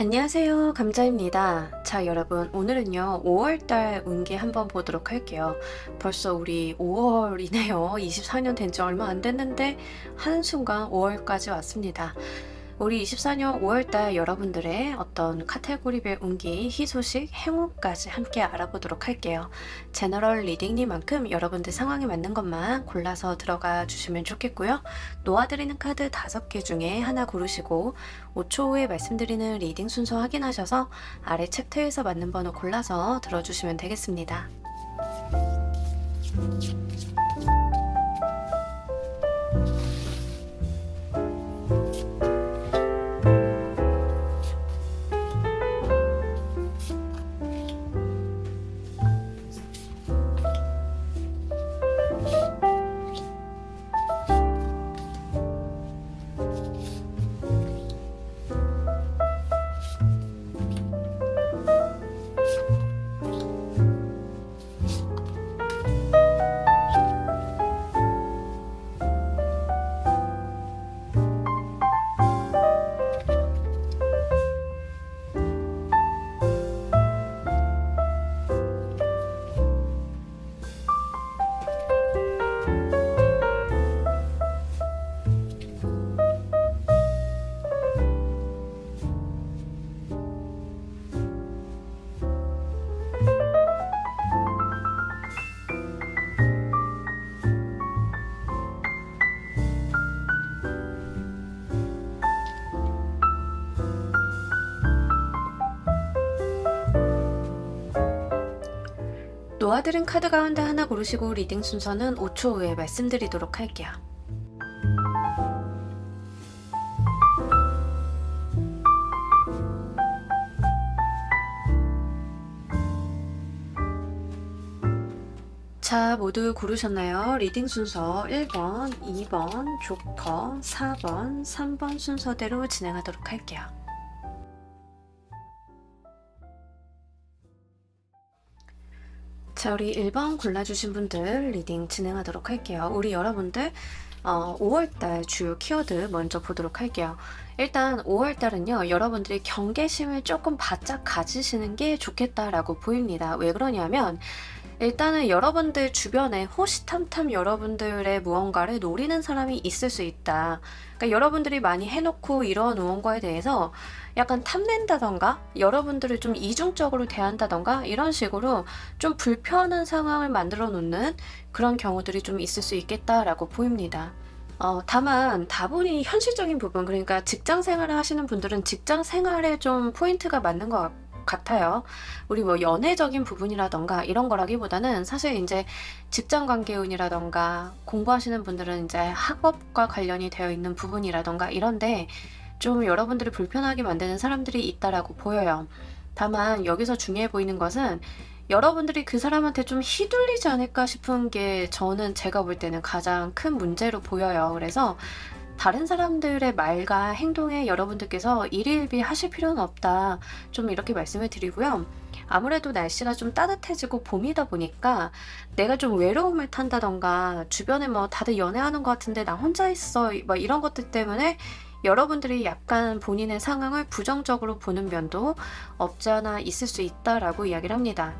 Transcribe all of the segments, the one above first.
안녕하세요. 감자입니다. 자, 여러분, 오늘은요, 5월달 운기 한번 보도록 할게요. 벌써 우리 5월이네요. 24년 된 지 얼마 안 됐는데, 한순간 5월까지 왔습니다. 우리 24년 5월달 여러분들의 어떤 카테고리별 운기, 희소식, 행운까지 함께 알아보도록 할게요. 제너럴 리딩님만큼 여러분들 상황에 맞는 것만 골라서 들어가 주시면 좋겠고요. 놓아드리는 카드 5개 중에 하나 고르시고 5초 후에 말씀드리는 리딩 순서 확인하셔서 아래 챕터에서 맞는 번호 골라서 들어주시면 되겠습니다. 놓아드린 카드 가운데 하나 고르시고 리딩 순서는 5초 후에 말씀드리도록 할게요. 자, 모두 고르셨나요? 리딩 순서 1번, 2번, 조커, 4번, 3번 순서대로 진행하도록 할게요. 자, 우리 1번 골라주신 분들 리딩 진행하도록 할게요. 우리 여러분들 5월달 주요 키워드 먼저 보도록 할게요. 일단 5월달은요, 여러분들이 경계심을 조금 바짝 가지시는 게 좋겠다라고 보입니다. 왜 그러냐면 일단은 여러분들 주변에 호시탐탐 여러분들의 무언가를 노리는 사람이 있을 수 있다. 그러니까 여러분들이 많이 해놓고 이러한 무언가에 대해서 약간 탐낸다던가 여러분들을 좀 이중적으로 대한다던가 이런 식으로 좀 불편한 상황을 만들어 놓는 그런 경우들이 좀 있을 수 있겠다라고 보입니다. 다만 다분히 현실적인 부분, 그러니까 직장 생활을 하시는 분들은 직장 생활에 좀 포인트가 맞는 것 같아요. 우리 뭐 연애적인 부분이라던가 이런 거라기보다는 사실 이제 직장 관계 운이라던가 공부하시는 분들은 이제 학업과 관련이 되어 있는 부분이라던가 이런데 좀 여러분들을 불편하게 만드는 사람들이 있다라고 보여요. 다만 여기서 중요해 보이는 것은 여러분들이 그 사람한테 좀 휘둘리지 않을까 싶은 게 저는 제가 볼 때는 가장 큰 문제로 보여요. 그래서 다른 사람들의 말과 행동에 여러분들께서 일일비 하실 필요는 없다. 좀 이렇게 말씀을 드리고요. 아무래도 날씨가 좀 따뜻해지고 봄이다 보니까 내가 좀 외로움을 탄다던가 주변에 뭐 다들 연애하는 것 같은데 나 혼자 있어 뭐 이런 것들 때문에 여러분들이 약간 본인의 상황을 부정적으로 보는 면도 없지 않아 있을 수 있다라고 이야기를 합니다.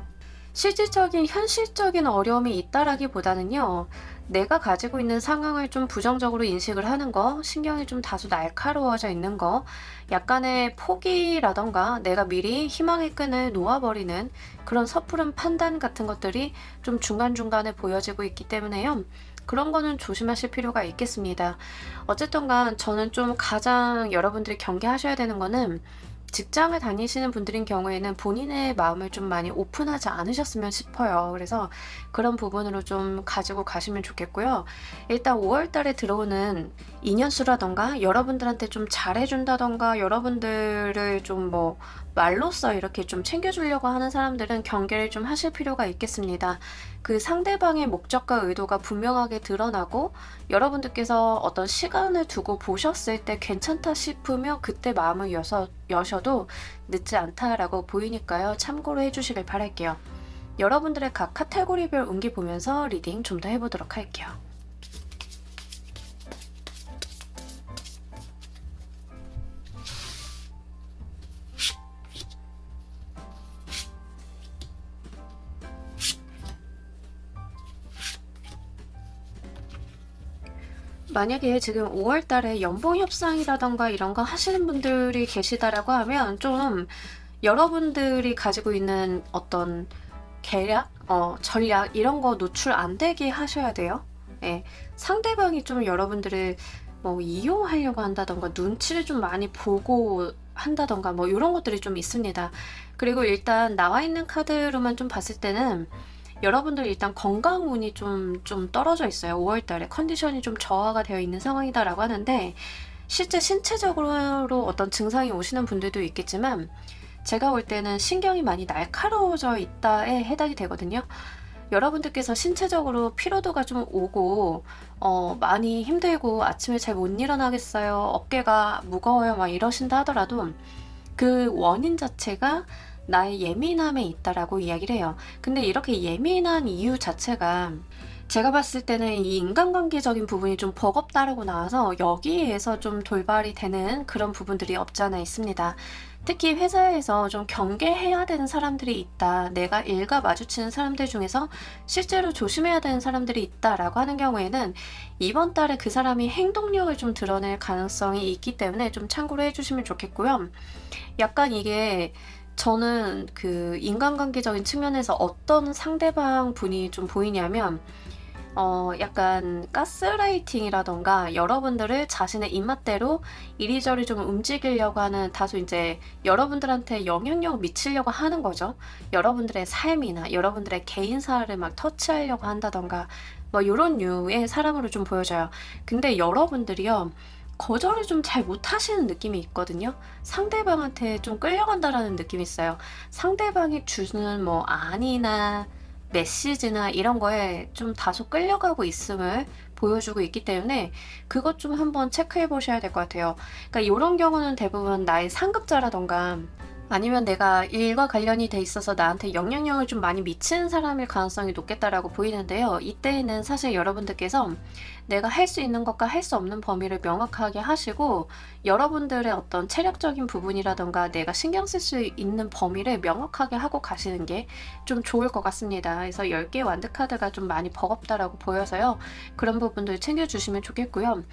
실질적인 현실적인 어려움이 있다라기보다는요, 내가 가지고 있는 상황을 좀 부정적으로 인식을 하는 거, 신경이 좀 다소 날카로워져 있는 거, 약간의 포기라던가 내가 미리 희망의 끈을 놓아버리는 그런 섣부른 판단 같은 것들이 좀 중간중간에 보여지고 있기 때문에요. 그런 거는 조심하실 필요가 있겠습니다. 어쨌든 간 저는 좀 가장 여러분들이 경계하셔야 되는 거는 직장을 다니시는 분들인 경우에는 본인의 마음을 좀 많이 오픈하지 않으셨으면 싶어요. 그래서 그런 부분으로 좀 가지고 가시면 좋겠고요. 일단 5월 달에 들어오는 인연수라던가 여러분들한테 좀 잘해준다던가 여러분들을 좀 뭐 말로써 이렇게 좀 챙겨주려고 하는 사람들은 경계를 좀 하실 필요가 있겠습니다. 그 상대방의 목적과 의도가 분명하게 드러나고 여러분들께서 어떤 시간을 두고 보셨을 때 괜찮다 싶으면 그때 마음을 여셔도 늦지 않다라고 보이니까요. 참고로 해주시길 바랄게요. 여러분들의 각 카테고리별 운기 보면서 리딩 좀 더 해보도록 할게요. 만약에 지금 5월 달에 연봉 협상이라던가 이런 거 하시는 분들이 계시다라고 하면 좀 여러분들이 가지고 있는 어떤 계략, 전략 이런 거 노출 안 되게 하셔야 돼요. 예. 상대방이 좀 여러분들을 뭐 이용하려고 한다던가 눈치를 좀 많이 보고 한다던가 뭐 이런 것들이 좀 있습니다. 그리고 일단 나와 있는 카드로만 좀 봤을 때는 여러분들 일단 건강 운이 좀 떨어져 있어요. 5월 달에 컨디션이 좀 저하가 되어 있는 상황이다라고 하는데 실제 신체적으로 어떤 증상이 오시는 분들도 있겠지만 제가 볼 때는 신경이 많이 날카로워져 있다에 해당이 되거든요. 여러분들께서 신체적으로 피로도가 좀 오고 많이 힘들고 아침에 잘 못 일어나겠어요. 어깨가 무거워요. 막 이러신다 하더라도 그 원인 자체가 나의 예민함에 있다라고 이야기를 해요. 근데 이렇게 예민한 이유 자체가 제가 봤을 때는 이 인간관계적인 부분이 좀 버겁다라고 나와서 여기에서 좀 돌발이 되는 그런 부분들이 없지 않아 있습니다. 특히 회사에서 좀 경계해야 되는 사람들이 있다. 내가 일과 마주치는 사람들 중에서 실제로 조심해야 되는 사람들이 있다라고 하는 경우에는 이번 달에 그 사람이 행동력을 좀 드러낼 가능성이 있기 때문에 좀 참고로 해주시면 좋겠고요. 약간 이게 저는 그 인간관계적인 측면에서 어떤 상대방 분이 좀 보이냐면 약간 가스라이팅이라던가 여러분들을 자신의 입맛대로 이리저리 좀 움직이려고 하는 다소 이제 여러분들한테 영향력을 미치려고 하는 거죠. 여러분들의 삶이나 여러분들의 개인사를 막 터치하려고 한다던가 뭐 요런 류의 사람으로 좀 보여져요. 근데 여러분들이요. 거절을 좀 잘 못하시는 느낌이 있거든요. 상대방한테 좀 끌려간다라는 느낌이 있어요. 상대방이 주는 뭐 안이나 메시지나 이런 거에 좀 다소 끌려가고 있음을 보여주고 있기 때문에 그것 좀 한번 체크해 보셔야 될 것 같아요. 그러니까 이런 경우는 대부분 나의 상급자라던가 아니면 내가 일과 관련이 돼 있어서 나한테 영향력을 좀 많이 미치는 사람일 가능성이 높겠다라고 보이는데요. 이때에는 사실 여러분들께서 내가 할 수 있는 것과 할 수 없는 범위를 명확하게 하시고 여러분들의 어떤 체력적인 부분이라던가 내가 신경 쓸 수 있는 범위를 명확하게 하고 가시는 게 좀 좋을 것 같습니다. 그래서 10개 완드 카드가 좀 많이 버겁다라고 보여서요. 그런 부분들 챙겨주시면 좋겠고요.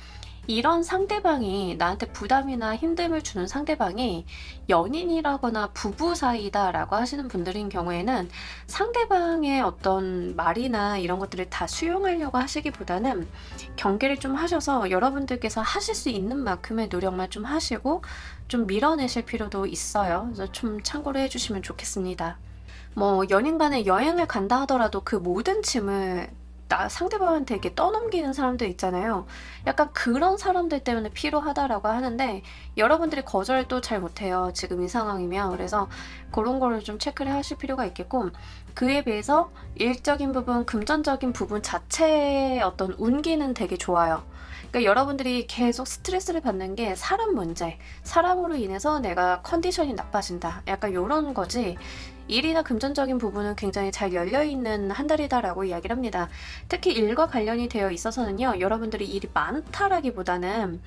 이런 상대방이 나한테 부담이나 힘듦을 주는 상대방이 연인이라거나 부부 사이다라고 하시는 분들인 경우에는 상대방의 어떤 말이나 이런 것들을 다 수용하려고 하시기보다는 경계를 좀 하셔서 여러분들께서 하실 수 있는 만큼의 노력만 좀 하시고 좀 밀어내실 필요도 있어요. 그래서 좀 참고를 해주시면 좋겠습니다. 뭐 연인 간에 여행을 간다 하더라도 그 모든 짐을 상대방한테 이렇게 떠넘기는 사람들 있잖아요. 약간 그런 사람들 때문에 필요하다라고 하는데 여러분들이 거절을 또 잘 못해요. 지금 이 상황이면. 그래서 그런 거를 좀 체크를 하실 필요가 있겠고 그에 비해서 일적인 부분, 금전적인 부분 자체의 어떤 운기는 되게 좋아요. 그러니까 여러분들이 계속 스트레스를 받는 게 사람 문제, 사람으로 인해서 내가 컨디션이 나빠진다. 약간 요런 거지. 일이나 금전적인 부분은 굉장히 잘 열려있는 한 달이다라고 이야기를 합니다. 특히 일과 관련이 되어 있어서는요, 여러분들이 일이 많다라기보다는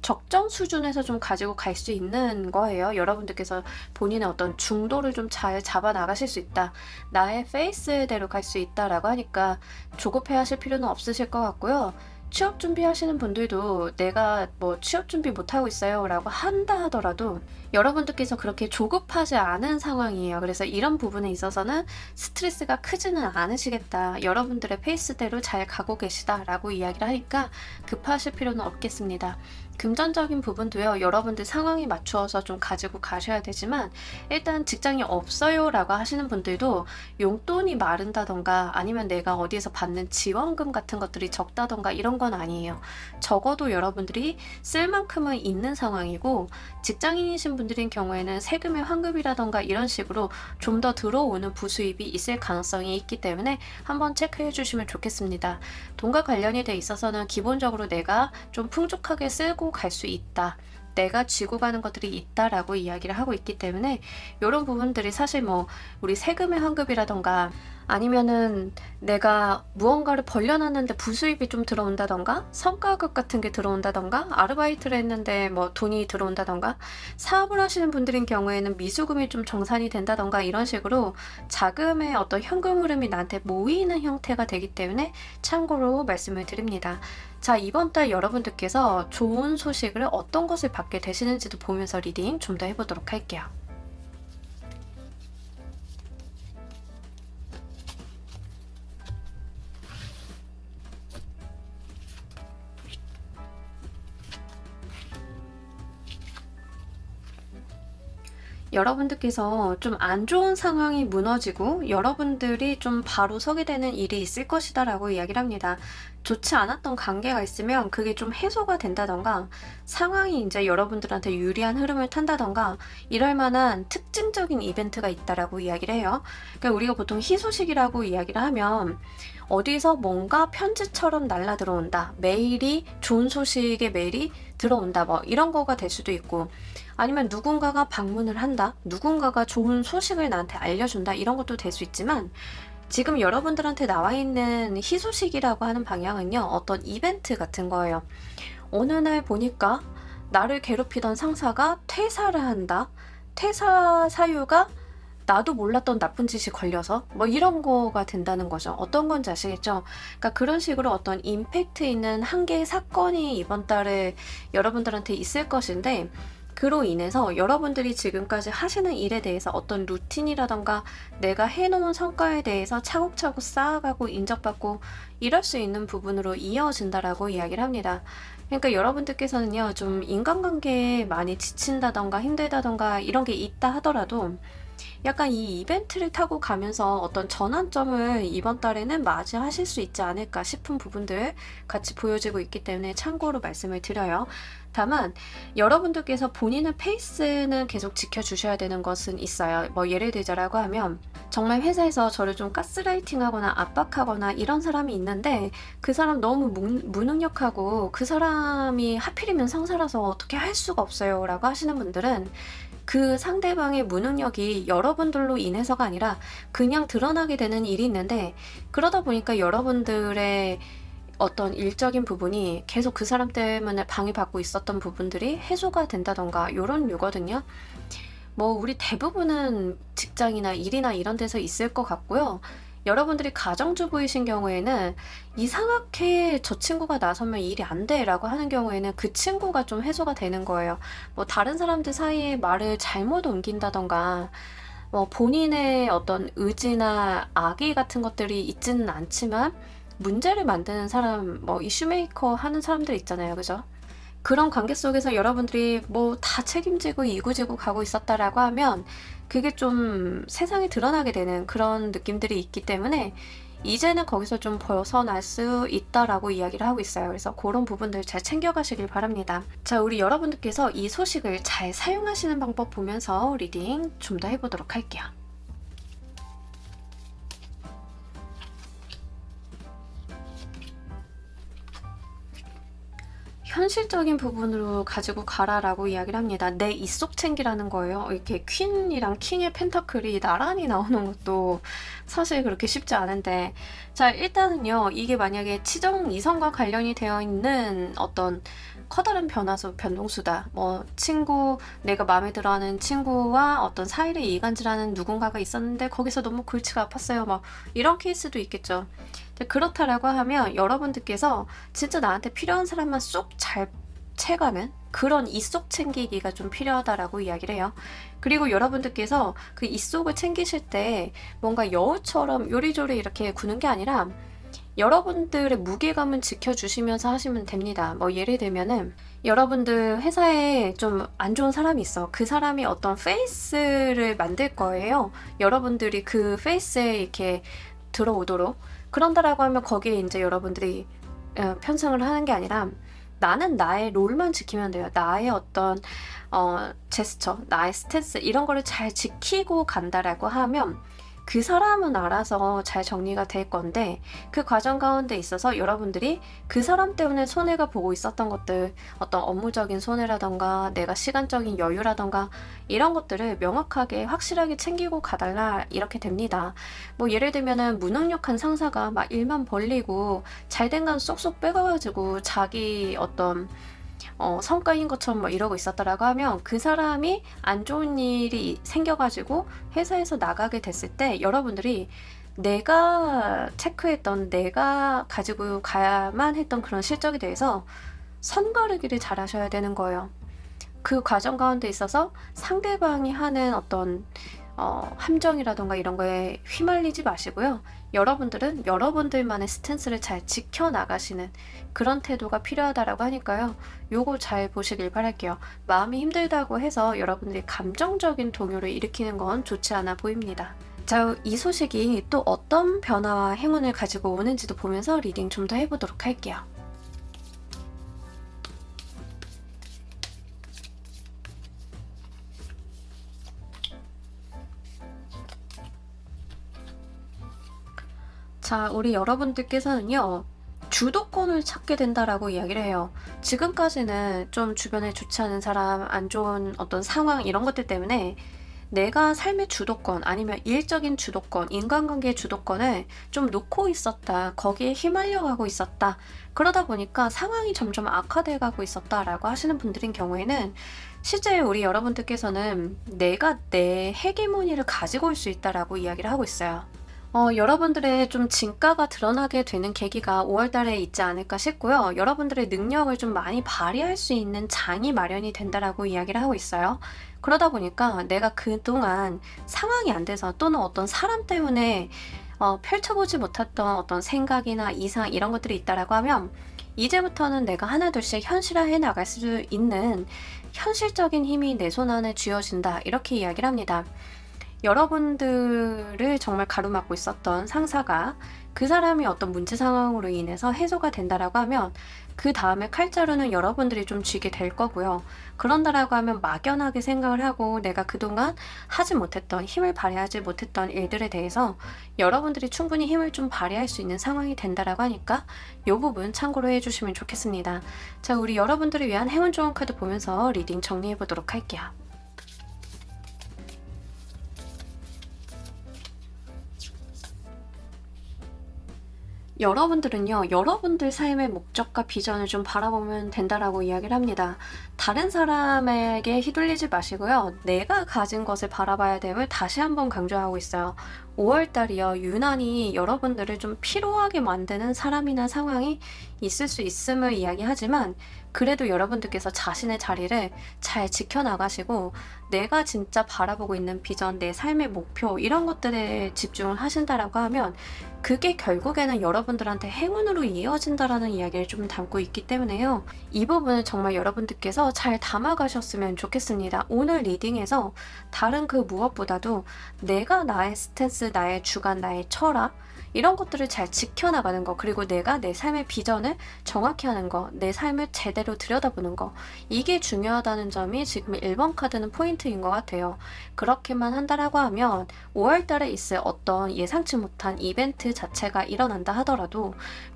적정 수준에서 좀 가지고 갈 수 있는 거예요. 여러분들께서 본인의 어떤 중도를 좀 잘 잡아 나가실 수 있다. 나의 페이스대로 갈 수 있다라고 하니까 조급해 하실 필요는 없으실 것 같고요. 취업 준비하시는 분들도 내가 뭐 취업 준비 못하고 있어요 라고 한다 하더라도 여러분들께서 그렇게 조급하지 않은 상황이에요. 그래서 이런 부분에 있어서는 스트레스가 크지는 않으시겠다. 여러분들의 페이스대로 잘 가고 계시다 라고 이야기를 하니까 급하실 필요는 없겠습니다. 금전적인 부분도요. 여러분들 상황에 맞추어서 좀 가지고 가셔야 되지만 일단 직장이 없어요 라고 하시는 분들도 용돈이 마른다던가 아니면 내가 어디에서 받는 지원금 같은 것들이 적다던가 이런 건 아니에요. 적어도 여러분들이 쓸 만큼은 있는 상황이고 직장인이신 분들인 경우에는 세금의 환급이라던가 이런 식으로 좀 더 들어오는 부수입이 있을 가능성이 있기 때문에 한번 체크해 주시면 좋겠습니다. 돈과 관련이 돼 있어서는 기본적으로 내가 좀 풍족하게 쓸고 갈 수 있다. 내가 쥐고 가는 것들이 있다라고 이야기를 하고 있기 때문에 이런 부분들이 사실 뭐 우리 세금의 환급이라던가 아니면은 내가 무언가를 벌려놨는데 부수입이 좀 들어온다던가 성과급 같은 게 들어온다던가 아르바이트를 했는데 뭐 돈이 들어온다던가 사업을 하시는 분들인 경우에는 미수금이 좀 정산이 된다던가 이런 식으로 자금의 어떤 현금 흐름이 나한테 모이는 형태가 되기 때문에 참고로 말씀을 드립니다. 자, 이번 달 여러분들께서 좋은 소식을 어떤 것을 받게 되시는지도 보면서 리딩 좀 더 해보도록 할게요. 여러분들께서 좀 안 좋은 상황이 무너지고 여러분들이 좀 바로 서게 되는 일이 있을 것이다라고 이야기를 합니다. 좋지 않았던 관계가 있으면 그게 좀 해소가 된다던가 상황이 이제 여러분들한테 유리한 흐름을 탄다던가 이럴 만한 특징적인 이벤트가 있다라고 이야기를 해요. 그러니까 우리가 보통 희소식이라고 이야기를 하면 어디서 뭔가 편지처럼 날라 들어온다. 메일이 좋은 소식의 메일이 들어온다. 뭐 이런 거가 될 수도 있고 아니면 누군가가 방문을 한다. 누군가가 좋은 소식을 나한테 알려준다. 이런 것도 될 수 있지만 지금 여러분들한테 나와 있는 희소식이라고 하는 방향은요. 어떤 이벤트 같은 거예요. 어느 날 보니까 나를 괴롭히던 상사가 퇴사를 한다. 퇴사 사유가 나도 몰랐던 나쁜 짓이 걸려서 뭐 이런 거가 된다는 거죠. 어떤 건지 아시겠죠? 그러니까 그런 식으로 어떤 임팩트 있는 한 개의 사건이 이번 달에 여러분들한테 있을 것인데 그로 인해서 여러분들이 지금까지 하시는 일에 대해서 어떤 루틴이라던가 내가 해놓은 성과에 대해서 차곡차곡 쌓아가고 인정받고 이럴 수 있는 부분으로 이어진다라고 이야기를 합니다. 그러니까 여러분들께서는요, 좀 인간관계에 많이 지친다던가 힘들다던가 이런 게 있다 하더라도 약간 이 이벤트를 타고 가면서 어떤 전환점을 이번 달에는 맞이하실 수 있지 않을까 싶은 부분들 같이 보여지고 있기 때문에 참고로 말씀을 드려요. 다만 여러분들께서 본인의 페이스는 계속 지켜주셔야 되는 것은 있어요. 뭐 예를 들자라고 하면 정말 회사에서 저를 좀 가스라이팅하거나 압박하거나 이런 사람이 있는데 그 사람 너무 무능력하고 그 사람이 하필이면 상사라서 어떻게 할 수가 없어요 라고 하시는 분들은 그 상대방의 무능력이 여러분들로 인해서가 아니라 그냥 드러나게 되는 일이 있는데 그러다 보니까 여러분들의 어떤 일적인 부분이 계속 그 사람 때문에 방해받고 있었던 부분들이 해소가 된다던가 이런 류거든요. 뭐 우리 대부분은 직장이나 일이나 이런 데서 있을 것 같고요. 여러분들이 가정주부이신 경우에는 이상하게 저 친구가 나서면 일이 안 돼 라고 하는 경우에는 그 친구가 좀 해소가 되는 거예요. 뭐 다른 사람들 사이에 말을 잘못 옮긴다던가 뭐 본인의 어떤 의지나 악의 같은 것들이 있지는 않지만 문제를 만드는 사람, 뭐 이슈메이커 하는 사람들 있잖아요. 그죠? 그런 관계 속에서 여러분들이 뭐 다 책임지고 이구지고 가고 있었다라고 하면 그게 좀 세상에 드러나게 되는 그런 느낌들이 있기 때문에 이제는 거기서 좀 벗어날 수 있다라고 이야기를 하고 있어요. 그래서 그런 부분들 잘 챙겨가시길 바랍니다. 자, 우리 여러분들께서 이 소식을 잘 사용하시는 방법 보면서 리딩 좀 더 해보도록 할게요. 현실적인 부분으로 가지고 가라라고 이야기를 합니다. 내 입속 챙기라는 거예요. 이렇게 퀸이랑 킹의 펜타클이 나란히 나오는 것도 사실 그렇게 쉽지 않은데 자, 일단은요. 이게 만약에 치정 이성과 관련이 되어 있는 어떤 커다란 변동수다. 뭐 친구, 내가 마음에 들어하는 친구와 어떤 사이를 이간질하는 누군가가 있었는데 거기서 너무 골치가 아팠어요. 막 이런 케이스도 있겠죠. 그렇다라고 하면 여러분들께서 진짜 나한테 필요한 사람만 쏙 잘 채가는 그런 이속 챙기기가 좀 필요하다라고 이야기를 해요. 그리고 여러분들께서 그 이속을 챙기실 때 뭔가 여우처럼 요리조리 이렇게 구는 게 아니라 여러분들의 무게감은 지켜주시면서 하시면 됩니다. 뭐 예를 들면은 여러분들 회사에 좀 안 좋은 사람이 있어. 그 사람이 어떤 페이스를 만들 거예요. 여러분들이 그 페이스에 이렇게 들어오도록. 그런다라고 하면 거기에 이제 여러분들이 편성을 하는 게 아니라 나는 나의 롤만 지키면 돼요. 나의 어떤 제스처, 나의 스탠스 이런 거를 잘 지키고 간다라고 하면 그 사람은 알아서 잘 정리가 될 건데 그 과정 가운데 있어서 여러분들이 그 사람 때문에 손해가 보고 있었던 것들 어떤 업무적인 손해라던가 내가 시간적인 여유라던가 이런 것들을 명확하게 확실하게 챙기고 가달라 이렇게 됩니다. 뭐 예를 들면은 무능력한 상사가 막 일만 벌리고 잘된 건 쏙쏙 빼가지고 자기 어떤 성과인 것처럼 뭐 이러고 있었다라고 하면 그 사람이 안 좋은 일이 생겨가지고 회사에서 나가게 됐을 때 여러분들이 내가 체크했던, 내가 가지고 가야만 했던 그런 실적에 대해서 선거르기를 잘 하셔야 되는 거예요. 그 과정 가운데 있어서 상대방이 하는 어떤 함정이라던가 이런 거에 휘말리지 마시고요. 여러분들은 여러분들만의 스탠스를 잘 지켜나가시는 그런 태도가 필요하다라고 하니까요. 요거 잘 보시길 바랄게요. 마음이 힘들다고 해서 여러분들이 감정적인 동요를 일으키는 건 좋지 않아 보입니다. 자, 이 소식이 또 어떤 변화와 행운을 가지고 오는지도 보면서 리딩 좀 더 해보도록 할게요. 자, 우리 여러분들께서는요, 주도권을 찾게 된다라고 이야기를 해요. 지금까지는 좀 주변에 좋지 않은 사람, 안 좋은 어떤 상황, 이런 것들 때문에 내가 삶의 주도권, 아니면 일적인 주도권, 인간관계의 주도권을 좀 놓고 있었다. 거기에 휘말려 가고 있었다. 그러다 보니까 상황이 점점 악화돼 가고 있었다라고 하시는 분들인 경우에는 실제 우리 여러분들께서는 내가 내 헤게모니를 가지고 올 수 있다라고 이야기를 하고 있어요. 여러분들의 좀 진가가 드러나게 되는 계기가 5월 달에 있지 않을까 싶고요. 여러분들의 능력을 좀 많이 발휘할 수 있는 장이 마련이 된다라고 이야기를 하고 있어요. 그러다 보니까 내가 그동안 상황이 안 돼서, 또는 어떤 사람 때문에 펼쳐보지 못했던 어떤 생각이나 이상, 이런 것들이 있다라고 하면, 이제부터는 내가 하나둘씩 현실화해 나갈 수 있는 현실적인 힘이 내 손 안에 쥐어진다, 이렇게 이야기를 합니다. 여러분들을 정말 가로막고 있었던 상사가 그 사람이 어떤 문제 상황으로 인해서 해소가 된다라고 하면, 그 다음에 칼자루는 여러분들이 좀 쥐게 될 거고요. 그런다라고 하면 막연하게 생각을 하고 내가 그동안 하지 못했던, 힘을 발휘하지 못했던 일들에 대해서 여러분들이 충분히 힘을 좀 발휘할 수 있는 상황이 된다라고 하니까 이 부분 참고로 해주시면 좋겠습니다. 자, 우리 여러분들을 위한 행운 좋은 카드 보면서 리딩 정리해 보도록 할게요. 여러분들은요, 여러분들 삶의 목적과 비전을 좀 바라보면 된다라고 이야기를 합니다. 다른 사람에게 휘둘리지 마시고요. 내가 가진 것을 바라봐야 됨을 다시 한번 강조하고 있어요. 5월달이요, 유난히 여러분들을 좀 피로하게 만드는 사람이나 상황이 있을 수 있음을 이야기하지만, 그래도 여러분들께서 자신의 자리를 잘 지켜나가시고 내가 진짜 바라보고 있는 비전, 내 삶의 목표, 이런 것들에 집중을 하신다라고 하면 그게 결국에는 여러분들한테 행운으로 이어진다라는 이야기를 좀 담고 있기 때문에요. 이 부분을 정말 여러분들께서 잘 담아가셨으면 좋겠습니다. 오늘 리딩에서 다른 그 무엇보다도 내가 나의 스탠스, 나의 주관, 나의 철학, 이런 것들을 잘 지켜나가는 거, 그리고 내가 내 삶의 비전을 정확히 하는 거, 내 삶을 제대로 들여다보는 거, 이게 중요하다는 점이 지금 1번 카드는 포인트인 것 같아요. 그렇게만 한다라고 하면 5월달에 있을 어떤 예상치 못한 이벤트 자체가 일어난다 하더라도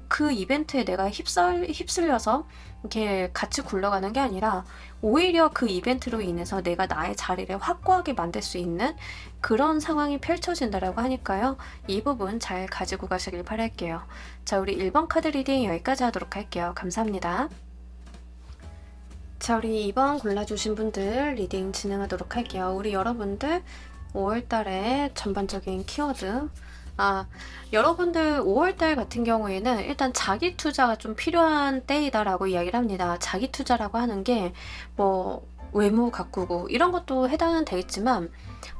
그 이벤트에 내가 휩쓸려서 이렇게 같이 굴러가는 게 아니라 오히려 그 이벤트로 인해서 내가 나의 자리를 확고하게 만들 수 있는 그런 상황이 펼쳐진다라고 하니까요. 이 부분 잘 가지고 가시길 바랄게요. 자, 우리 1번 카드 리딩 여기까지 하도록 할게요. 감사합니다. 자, 우리 2번 골라주신 분들 리딩 진행하도록 할게요. 우리 여러분들 5월달에 전반적인 키워드, 여러분들 5월달 같은 경우에는 일단 자기 투자가 좀 필요한 때이다라고 이야기를 합니다. 자기 투자라고 하는 게 뭐 외모 가꾸고 이런 것도 해당은 되겠지만,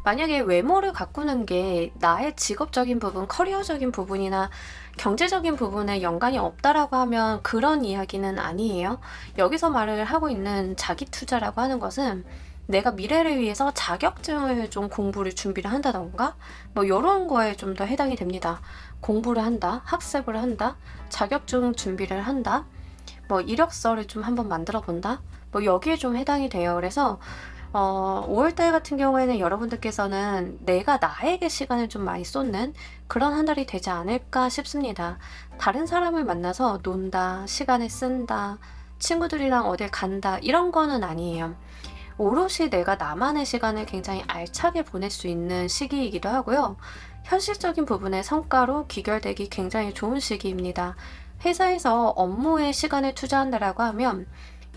만약에 외모를 가꾸는 게 나의 직업적인 부분, 커리어적인 부분이나 경제적인 부분에 연관이 없다라고 하면 그런 이야기는 아니에요. 여기서 말을 하고 있는 자기 투자라고 하는 것은 내가 미래를 위해서 자격증을 좀 공부를 준비를 한다던가 뭐 이런 거에 좀 더 해당이 됩니다. 공부를 한다, 학습을 한다, 자격증 준비를 한다, 뭐 이력서를 좀 한번 만들어 본다, 뭐 여기에 좀 해당이 돼요. 그래서 5월달 같은 경우에는 여러분들께서는 내가 나에게 시간을 좀 많이 쏟는 그런 한 달이 되지 않을까 싶습니다. 다른 사람을 만나서 논다, 시간을 쓴다, 친구들이랑 어딜 간다, 이런 거는 아니에요. 오롯이 내가 나만의 시간을 굉장히 알차게 보낼 수 있는 시기이기도 하고요. 현실적인 부분의 성과로 귀결되기 굉장히 좋은 시기입니다. 회사에서 업무에 시간을 투자한다라고 하면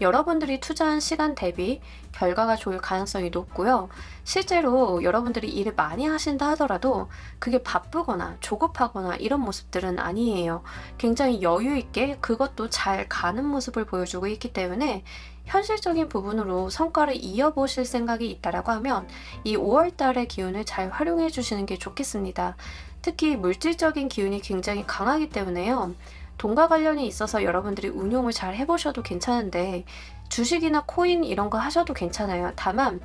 여러분들이 투자한 시간 대비 결과가 좋을 가능성이 높고요. 실제로 여러분들이 일을 많이 하신다 하더라도 그게 바쁘거나 조급하거나 이런 모습들은 아니에요. 굉장히 여유 있게 그것도 잘 가는 모습을 보여주고 있기 때문에 현실적인 부분으로 성과를 이어보실 생각이 있다라고 하면 이 5월 달의 기운을 잘 활용해 주시는 게 좋겠습니다. 특히 물질적인 기운이 굉장히 강하기 때문에요. 돈과 관련이 있어서 여러분들이 운용을 잘 해보셔도 괜찮은데 주식이나 코인 이런 거 하셔도 괜찮아요. 다만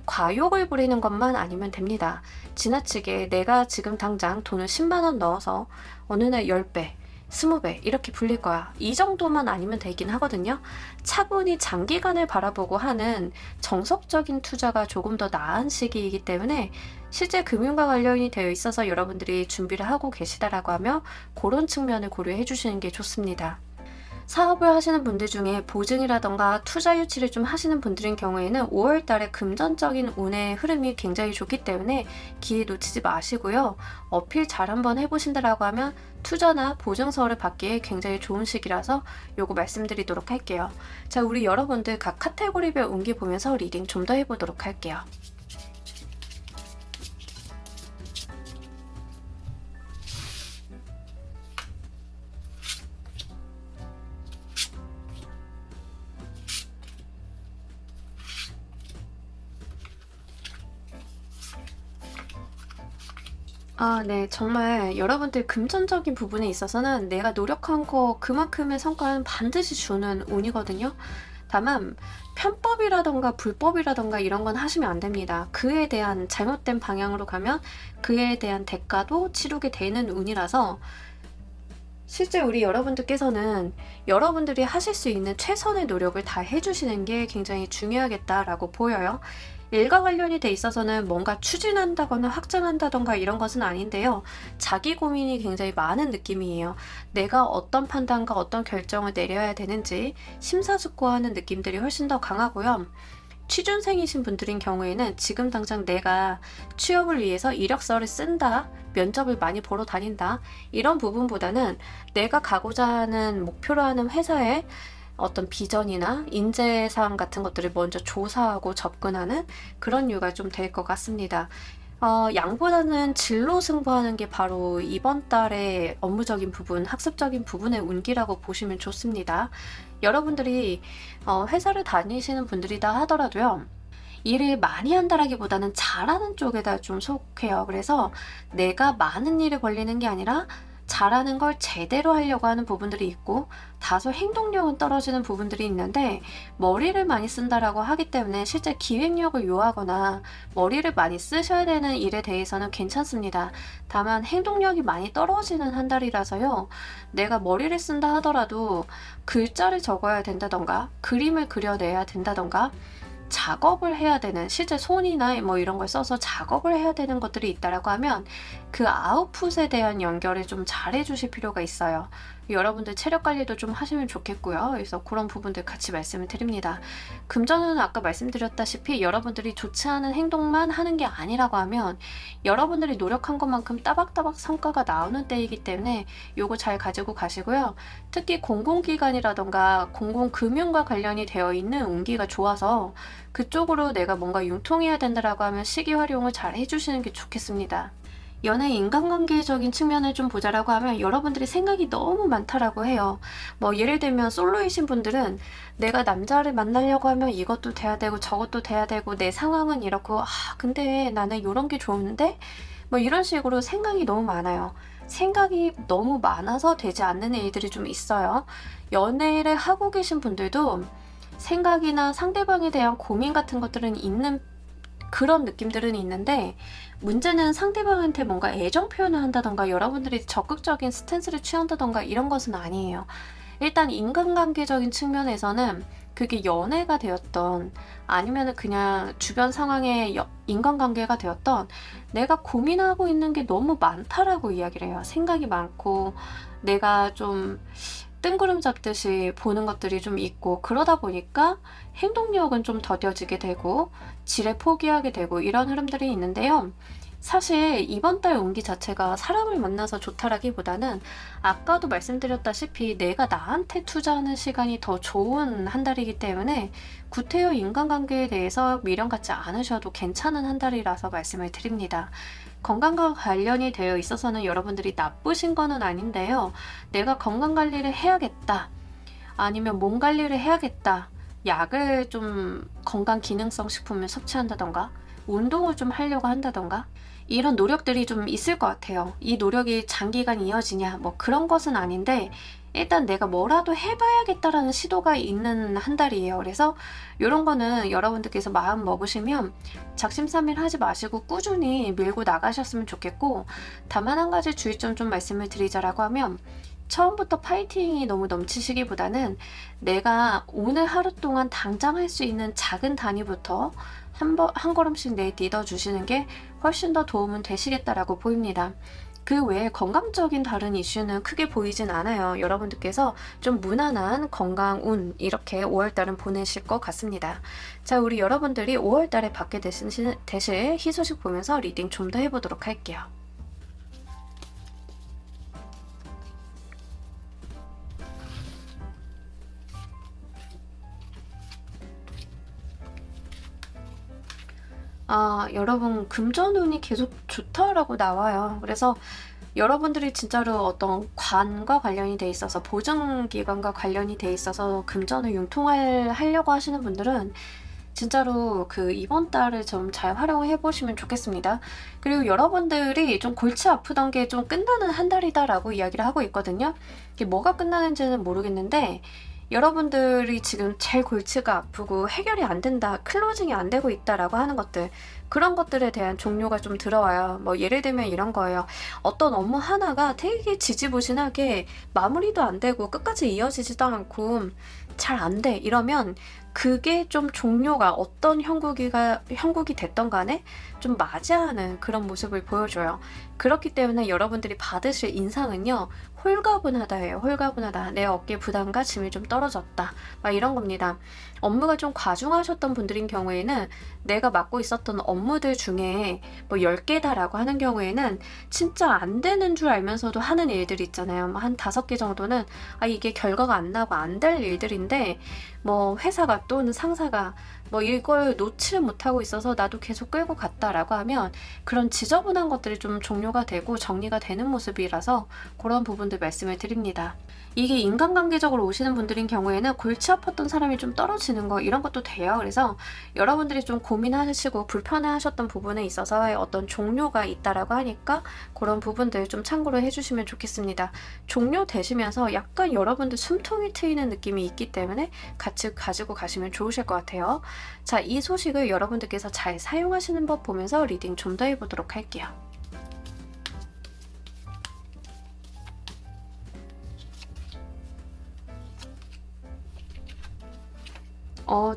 과욕을 부리는 것만 아니면 됩니다. 지나치게 내가 지금 당장 돈을 10만 원 넣어서 어느 날 10배, 20배 이렇게 불릴 거야. 이 정도만 아니면 되긴 하거든요. 차분히 장기간을 바라보고 하는 정석적인 투자가 조금 더 나은 시기이기 때문에 실제 금융과 관련이 되어 있어서 여러분들이 준비를 하고 계시다라고 하면 그런 측면을 고려해 주시는 게 좋습니다. 사업을 하시는 분들 중에 보증이라던가 투자 유치를 좀 하시는 분들인 경우에는 5월 달에 금전적인 운의 흐름이 굉장히 좋기 때문에 기회 놓치지 마시고요. 어필 잘 한번 해보신다라고 하면 투자나 보증서를 받기에 굉장히 좋은 시기라서 요거 말씀드리도록 할게요. 자, 우리 여러분들 각 카테고리별 운기 보면서 리딩 좀 더 해보도록 할게요. 네. 정말 여러분들 금전적인 부분에 있어서는 내가 노력한 거 그만큼의 성과는 반드시 주는 운이거든요. 다만 편법이라던가 불법이라던가 이런 건 하시면 안 됩니다. 그에 대한 잘못된 방향으로 가면 그에 대한 대가도 치르게 되는 운이라서 실제 우리 여러분들께서는 여러분들이 하실 수 있는 최선의 노력을 다 해주시는 게 굉장히 중요하겠다라고 보여요. 일과 관련이 돼 있어서는 뭔가 추진한다거나 확장한다던가 이런 것은 아닌데요. 자기 고민이 굉장히 많은 느낌이에요. 내가 어떤 판단과 어떤 결정을 내려야 되는지 심사숙고하는 느낌들이 훨씬 더 강하고요. 취준생이신 분들인 경우에는 지금 당장 내가 취업을 위해서 이력서를 쓴다, 면접을 많이 보러 다닌다, 이런 부분보다는 내가 가고자 하는 목표로 하는 회사에 어떤 비전이나 인재사항 같은 것들을 먼저 조사하고 접근하는 그런 이유가 좀 될 것 같습니다. 양보다는 질로 승부하는 게 바로 이번 달의 업무적인 부분, 학습적인 부분의 운기라고 보시면 좋습니다. 여러분들이 회사를 다니시는 분들이다 하더라도요. 일을 많이 한다라기보다는 잘하는 쪽에다 좀 속해요. 그래서 내가 많은 일에 걸리는 게 아니라 잘하는 걸 제대로 하려고 하는 부분들이 있고 다소 행동력은 떨어지는 부분들이 있는데 머리를 많이 쓴다라고 하기 때문에 실제 기획력을 요하거나 머리를 많이 쓰셔야 되는 일에 대해서는 괜찮습니다. 다만 행동력이 많이 떨어지는 한 달이라서요. 내가 머리를 쓴다 하더라도 글자를 적어야 된다던가 그림을 그려내야 된다던가 작업을 해야 되는 실제 손이나 뭐 이런 걸 써서 작업을 해야 되는 것들이 있다라고 하면 그 아웃풋에 대한 연결을 좀 잘 해주실 필요가 있어요. 여러분들 체력 관리도 좀 하시면 좋겠고요. 그래서 그런 부분들 같이 말씀을 드립니다. 금전은 아까 말씀드렸다시피 여러분들이 좋지 않은 행동만 하는 게 아니라고 하면 여러분들이 노력한 것만큼 따박따박 성과가 나오는 때이기 때문에 요거 잘 가지고 가시고요. 특히 공공기관이라던가 공공금융과 관련이 되어 있는 운기가 좋아서 그쪽으로 내가 뭔가 융통해야 된다라고 하면 시기 활용을 잘 해주시는 게 좋겠습니다. 연애 인간관계적인 측면을 좀 보자라고 하면 여러분들이 생각이 너무 많다라고 해요. 뭐 예를 들면 솔로이신 분들은 내가 남자를 만나려고 하면 이것도 돼야 되고 저것도 돼야 되고 내 상황은 이렇고 근데 나는 이런 게 좋은데 뭐 이런 식으로 생각이 너무 많아요. 생각이 너무 많아서 되지 않는 일들이 좀 있어요. 연애를 하고 계신 분들도 생각이나 상대방에 대한 고민 같은 것들은 있는 그런 느낌들은 있는데 문제는 상대방한테 뭔가 애정 표현을 한다던가 여러분들이 적극적인 스탠스를 취한다던가 이런 것은 아니에요. 일단 인간관계적인 측면에서는 그게 연애가 되었던 아니면 그냥 주변 상황의 인간관계가 되었던 내가 고민하고 있는 게 너무 많다라고 이야기를 해요. 생각이 많고 내가 좀 뜬구름 잡듯이 보는 것들이 좀 있고 그러다 보니까 행동력은 좀 더뎌지게 되고 지레 포기하게 되고 이런 흐름들이 있는데요. 사실 이번 달 운기 자체가 사람을 만나서 좋다라기보다는 아까도 말씀드렸다시피 내가 나한테 투자하는 시간이 더 좋은 한 달이기 때문에 구태여 인간관계에 대해서 미련 갖지 않으셔도 괜찮은 한 달이라서 말씀을 드립니다. 건강과 관련이 되어 있어서는 여러분들이 나쁘신 거는 아닌데요. 내가 건강 관리를 해야겠다. 아니면 몸 관리를 해야겠다. 약을 좀 건강 기능성 식품을 섭취한다던가 운동을 좀 하려고 한다던가 이런 노력들이 좀 있을 것 같아요. 이 노력이 장기간 이어지냐 뭐 그런 것은 아닌데 일단 내가 뭐라도 해봐야겠다라는 시도가 있는 한 달이에요. 그래서 이런 거는 여러분들께서 마음 먹으시면 작심삼일 하지 마시고 꾸준히 밀고 나가셨으면 좋겠고, 다만 한 가지 주의점 좀 말씀을 드리자라고 하면 처음부터 파이팅이 너무 넘치시기보다는 내가 오늘 하루 동안 당장 할 수 있는 작은 단위부터 한 걸음씩 내딛어 주시는 게 훨씬 더 도움은 되시겠다라고 보입니다. 그 외에 건강적인 다른 이슈는 크게 보이진 않아요. 여러분들께서 좀 무난한 건강 운 이렇게 5월달은 보내실 것 같습니다. 자, 우리 여러분들이 5월달에 받게 되실 희소식 보면서 리딩 좀 더 해보도록 할게요. 여러분 금전운이 계속 좋다라고 나와요. 그래서 여러분들이 진짜로 어떤 관과 관련이 돼 있어서 보증기관과 관련이 돼 있어서 금전을 융통하려고 하시는 분들은 진짜로 그 이번 달을 좀 잘 활용해 보시면 좋겠습니다. 그리고 여러분들이 좀 골치 아프던 게 좀 끝나는 한 달이다라고 이야기를 하고 있거든요. 이게 뭐가 끝나는지는 모르겠는데 여러분들이 지금 제일 골치가 아프고 해결이 안 된다, 클로징이 안 되고 있다라고 하는 것들, 그런 것들에 대한 종료가 좀 들어와요. 뭐 예를 들면 이런 거예요. 어떤 업무 하나가 되게 지지부진하게 마무리도 안 되고 끝까지 이어지지도 않고 잘 안 돼. 이러면 그게 좀 종료가 어떤 형국이 됐던 간에 좀 맞이하는 그런 모습을 보여줘요. 그렇기 때문에 여러분들이 받으실 인상은요, 홀가분하다예요. 홀가분하다. 내 어깨 부담과 짐이 좀 떨어졌다. 막 이런 겁니다. 업무가 좀 과중하셨던 분들인 경우에는 내가 맡고 있었던 업무들 중에 뭐 10개다라고 하는 경우에는 진짜 안 되는 줄 알면서도 하는 일들이 있잖아요. 한 5개 정도는 이게 결과가 안 나고 안 될 일들인데 뭐 회사가 또는 상사가 뭐 이걸 놓지를 못하고 있어서 나도 계속 끌고 갔다라고 하면 그런 지저분한 것들이 좀 종료가 되고 정리가 되는 모습이라서 그런 부분들 말씀을 드립니다. 이게 인간관계적으로 오시는 분들인 경우에는 골치 아팠던 사람이 좀 떨어지는 거 이런 것도 돼요. 그래서 여러분들이 좀 고민하시고 불편해하셨던 부분에 있어서 어떤 종료가 있다라고 하니까 그런 부분들 좀 참고를 해주시면 좋겠습니다. 종료되시면서 약간 여러분들 숨통이 트이는 느낌이 있기 때문에 같이 가지고 가시면 좋으실 것 같아요. 자, 이 소식을 여러분들께서 잘 사용하시는 법 보면서 리딩 좀 더 해보도록 할게요.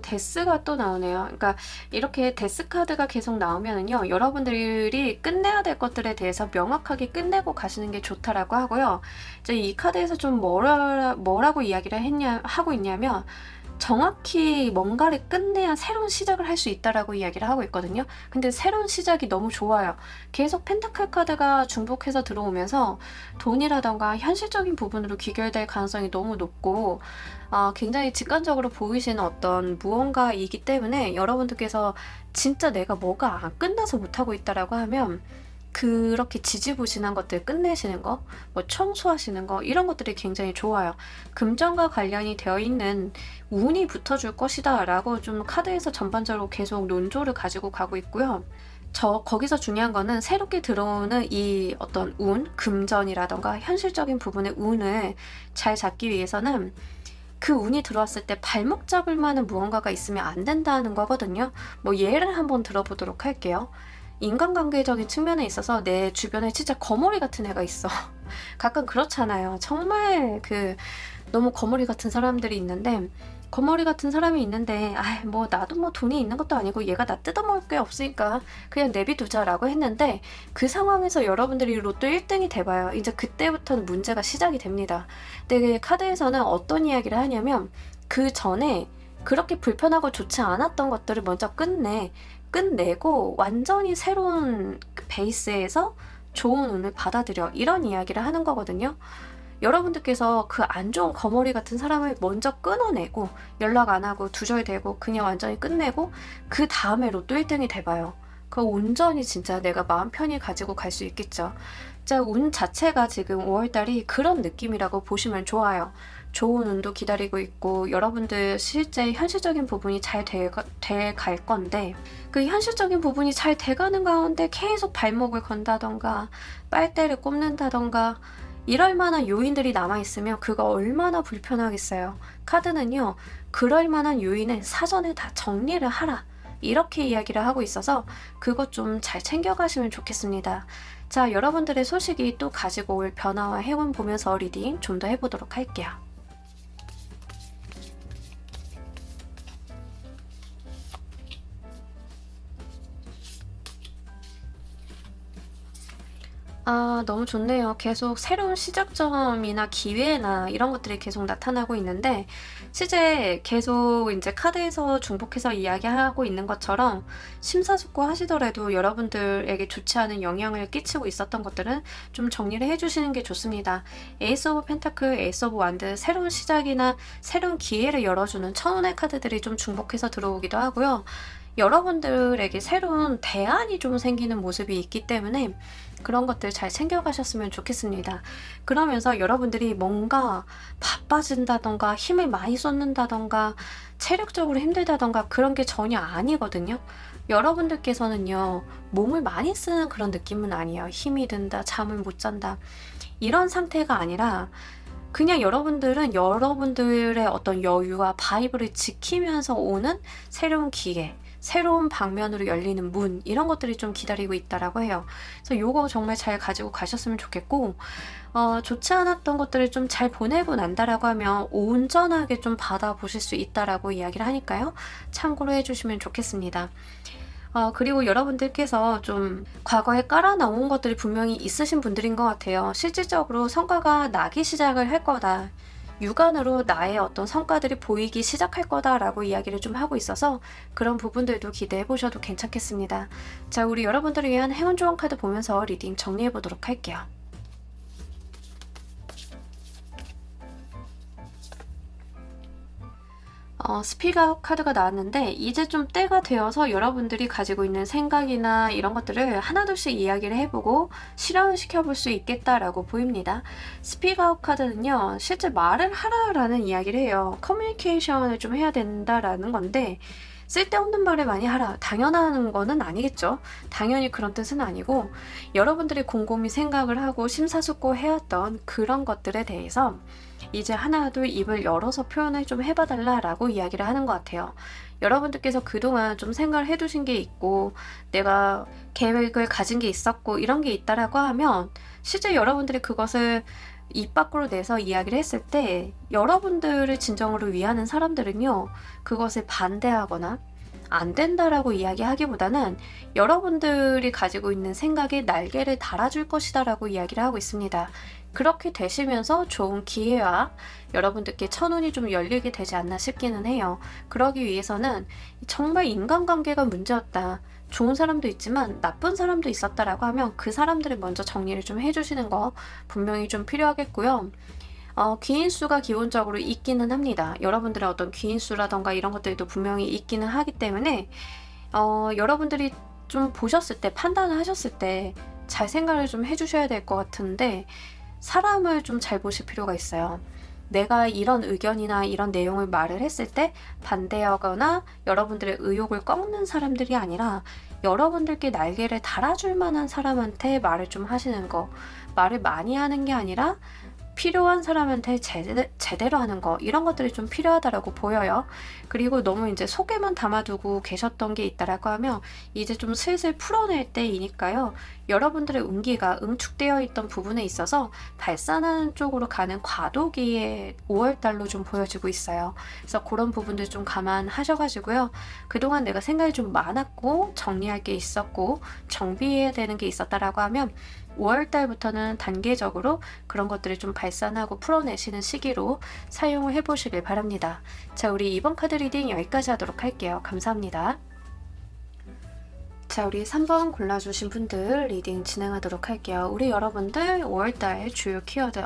데스가 또 나오네요. 그러니까 이렇게 데스 카드가 계속 나오면은요, 여러분들이 끝내야 될 것들에 대해서 명확하게 끝내고 가시는 게 좋다라고 하고요. 이제 이 카드에서 좀 뭐라고 이야기를 하고 있냐면, 정확히 뭔가를 끝내야 새로운 시작을 할 수 있다라고 이야기를 하고 있거든요. 근데 새로운 시작이 너무 좋아요. 계속 펜타클 카드가 중복해서 들어오면서 돈이라던가 현실적인 부분으로 귀결될 가능성이 너무 높고 굉장히 직관적으로 보이시는 어떤 무언가이기 때문에 여러분들께서 진짜 내가 뭐가 안 끝나서 못하고 있다라고 하면 그렇게 지지부진한 것들 끝내시는 거, 뭐 청소하시는 거 이런 것들이 굉장히 좋아요. 금전과 관련이 되어 있는 운이 붙어줄 것이다 라고 좀 카드에서 전반적으로 계속 논조를 가지고 가고 있고요. 거기서 중요한 거는 새롭게 들어오는 이 어떤 운, 금전이라던가 현실적인 부분의 운을 잘 잡기 위해서는 그 운이 들어왔을 때 발목 잡을 만한 무언가가 있으면 안 된다는 거거든요. 뭐 예를 한번 들어보도록 할게요. 인간관계적인 측면에 있어서 내 주변에 진짜 거머리 같은 애가 있어. 가끔 그렇잖아요. 정말 너무 거머리 같은 사람들이 있는데, 거머리 같은 사람이 있는데 뭐 나도 뭐 돈이 있는 것도 아니고 얘가 나 뜯어먹을 게 없으니까 그냥 내비두자라고 했는데, 그 상황에서 여러분들이 로또 1등이 돼봐요. 이제 그때부터는 문제가 시작이 됩니다. 근데 카드에서는 어떤 이야기를 하냐면 그 전에 그렇게 불편하고 좋지 않았던 것들을 먼저 끝내. 끝내고 완전히 새로운 그 베이스에서 좋은 운을 받아들여, 이런 이야기를 하는 거거든요. 여러분들께서 그 안 좋은 거머리 같은 사람을 먼저 끊어내고 연락 안 하고 두절되고 그냥 완전히 끝내고 그 다음에 로또 1등이 돼봐요. 그 온전히 진짜 내가 마음 편히 가지고 갈 수 있겠죠. 자, 운 자체가 지금 5월달이 그런 느낌이라고 보시면 좋아요. 좋은 운도 기다리고 있고 여러분들 실제 현실적인 부분이 잘 돼갈 건데, 그 현실적인 부분이 잘 돼가는 가운데 계속 발목을 건다던가 빨대를 꼽는다던가 이럴 만한 요인들이 남아있으면 그거 얼마나 불편하겠어요. 카드는요, 그럴 만한 요인을 사전에 다 정리를 하라, 이렇게 이야기를 하고 있어서 그것 좀 잘 챙겨가시면 좋겠습니다. 자, 여러분들의 소식이 또 가지고 올 변화와 행운 보면서 리딩 좀 더 해보도록 할게요. 아, 너무 좋네요. 계속 새로운 시작점이나 기회나 이런 것들이 계속 나타나고 있는데, 실제 계속 이제 카드에서 중복해서 이야기하고 있는 것처럼 심사숙고 하시더라도 여러분들에게 좋지 않은 영향을 끼치고 있었던 것들은 좀 정리를 해주시는 게 좋습니다. 에이스 오브 펜타클, 에이스 오브 완드, 새로운 시작이나 새로운 기회를 열어주는 천운의 카드들이 좀 중복해서 들어오기도 하고요. 여러분들에게 새로운 대안이 좀 생기는 모습이 있기 때문에 그런 것들 잘 챙겨가셨으면 좋겠습니다. 그러면서 여러분들이 뭔가 바빠진다던가 힘을 많이 쏟는다던가 체력적으로 힘들다던가 그런 게 전혀 아니거든요. 여러분들께서는요, 몸을 많이 쓰는 그런 느낌은 아니에요. 힘이 든다, 잠을 못 잔다, 이런 상태가 아니라 그냥 여러분들은 여러분들의 어떤 여유와 바이브를 지키면서 오는 새로운 기회, 새로운 방면으로 열리는 문, 이런 것들이 좀 기다리고 있다라고 해요. 그래서 요거 정말 잘 가지고 가셨으면 좋겠고, 좋지 않았던 것들을 좀 잘 보내고 난다라고 하면 온전하게 좀 받아보실 수 있다라고 이야기를 하니까요. 참고로 해주시면 좋겠습니다. 그리고 여러분들께서 좀 과거에 깔아놓은 것들이 분명히 있으신 분들인 것 같아요. 실질적으로 성과가 나기 시작을 할 거다, 육안으로 나의 어떤 성과들이 보이기 시작할 거다라고 이야기를 좀 하고 있어서 그런 부분들도 기대해 보셔도 괜찮겠습니다. 자, 우리 여러분들을 위한 행운 조언 카드 보면서 리딩 정리해 보도록 할게요. 스피가 카드가 나왔는데 이제 좀 때가 되어서 여러분들이 가지고 있는 생각이나 이런 것들을 하나둘씩 이야기를 해보고 실현을 시켜볼 수 있겠다라고 보입니다. 스피가 카드는요, 실제 말을 하라라는 이야기를 해요. 커뮤니케이션을 좀 해야 된다라는 건데, 쓸데없는 말을 많이 하라, 당연한 거는 아니겠죠. 당연히 그런 뜻은 아니고, 여러분들이 곰곰이 생각을 하고 심사숙고 해왔던 그런 것들에 대해서 이제 하나둘 입을 열어서 표현을 좀 해봐달라라고 이야기를 하는 것 같아요. 여러분들께서 그동안 좀 생각을 해두신 게 있고 내가 계획을 가진 게 있었고 이런 게 있다라고 하면 실제 여러분들이 그것을 입 밖으로 내서 이야기를 했을 때 여러분들을 진정으로 위하는 사람들은요, 그것을 반대하거나 안 된다라고 이야기하기보다는 여러분들이 가지고 있는 생각에 날개를 달아줄 것이다 라고 이야기를 하고 있습니다. 그렇게 되시면서 좋은 기회와 여러분들께 천운이 좀 열리게 되지 않나 싶기는 해요. 그러기 위해서는 정말 인간관계가 문제였다, 좋은 사람도 있지만 나쁜 사람도 있었다라고 하면 그 사람들을 먼저 정리를 좀 해주시는 거 분명히 좀 필요하겠고요. 귀인수가 기본적으로 있기는 합니다. 여러분들의 어떤 귀인수라던가 이런 것들도 분명히 있기는 하기 때문에 여러분들이 좀 보셨을 때, 판단을 하셨을 때 잘 생각을 좀 해주셔야 될 것 같은데, 사람을 좀 잘 보실 필요가 있어요. 내가 이런 의견이나 이런 내용을 말을 했을 때 반대하거나 여러분들의 의욕을 꺾는 사람들이 아니라 여러분들께 날개를 달아줄 만한 사람한테 말을 좀 하시는 거, 말을 많이 하는 게 아니라 필요한 사람한테 제대로 하는 거, 이런 것들이 좀 필요하다라고 보여요. 그리고 너무 이제 속에만 담아두고 계셨던 게 있다라고 하면 이제 좀 슬슬 풀어낼 때이니까요. 여러분들의 운기가 응축되어 있던 부분에 있어서 발산하는 쪽으로 가는 과도기에 5월달로 좀 보여지고 있어요. 그래서 그런 부분들 좀 감안하셔가지고요. 그동안 내가 생각이 좀 많았고 정리할 게 있었고 정비해야 되는 게 있었다라고 하면 5월달부터는 단계적으로 그런 것들을 좀 발산하고 풀어내시는 시기로 사용을 해보시길 바랍니다. 자, 우리 이번 카드 리딩 여기까지 하도록 할게요. 감사합니다. 자, 우리 3번 골라주신 분들 리딩 진행하도록 할게요. 우리 여러분들 5월달 주요 키워드.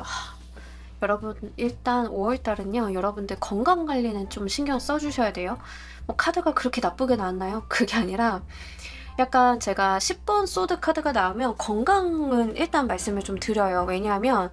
여러분 일단 5월달은요, 여러분들 건강관리는 좀 신경 써주셔야 돼요. 뭐 카드가 그렇게 나쁘게 나왔나요? 그게 아니라 약간 제가 10번 소드 카드가 나오면 건강은 일단 말씀을 좀 드려요. 왜냐하면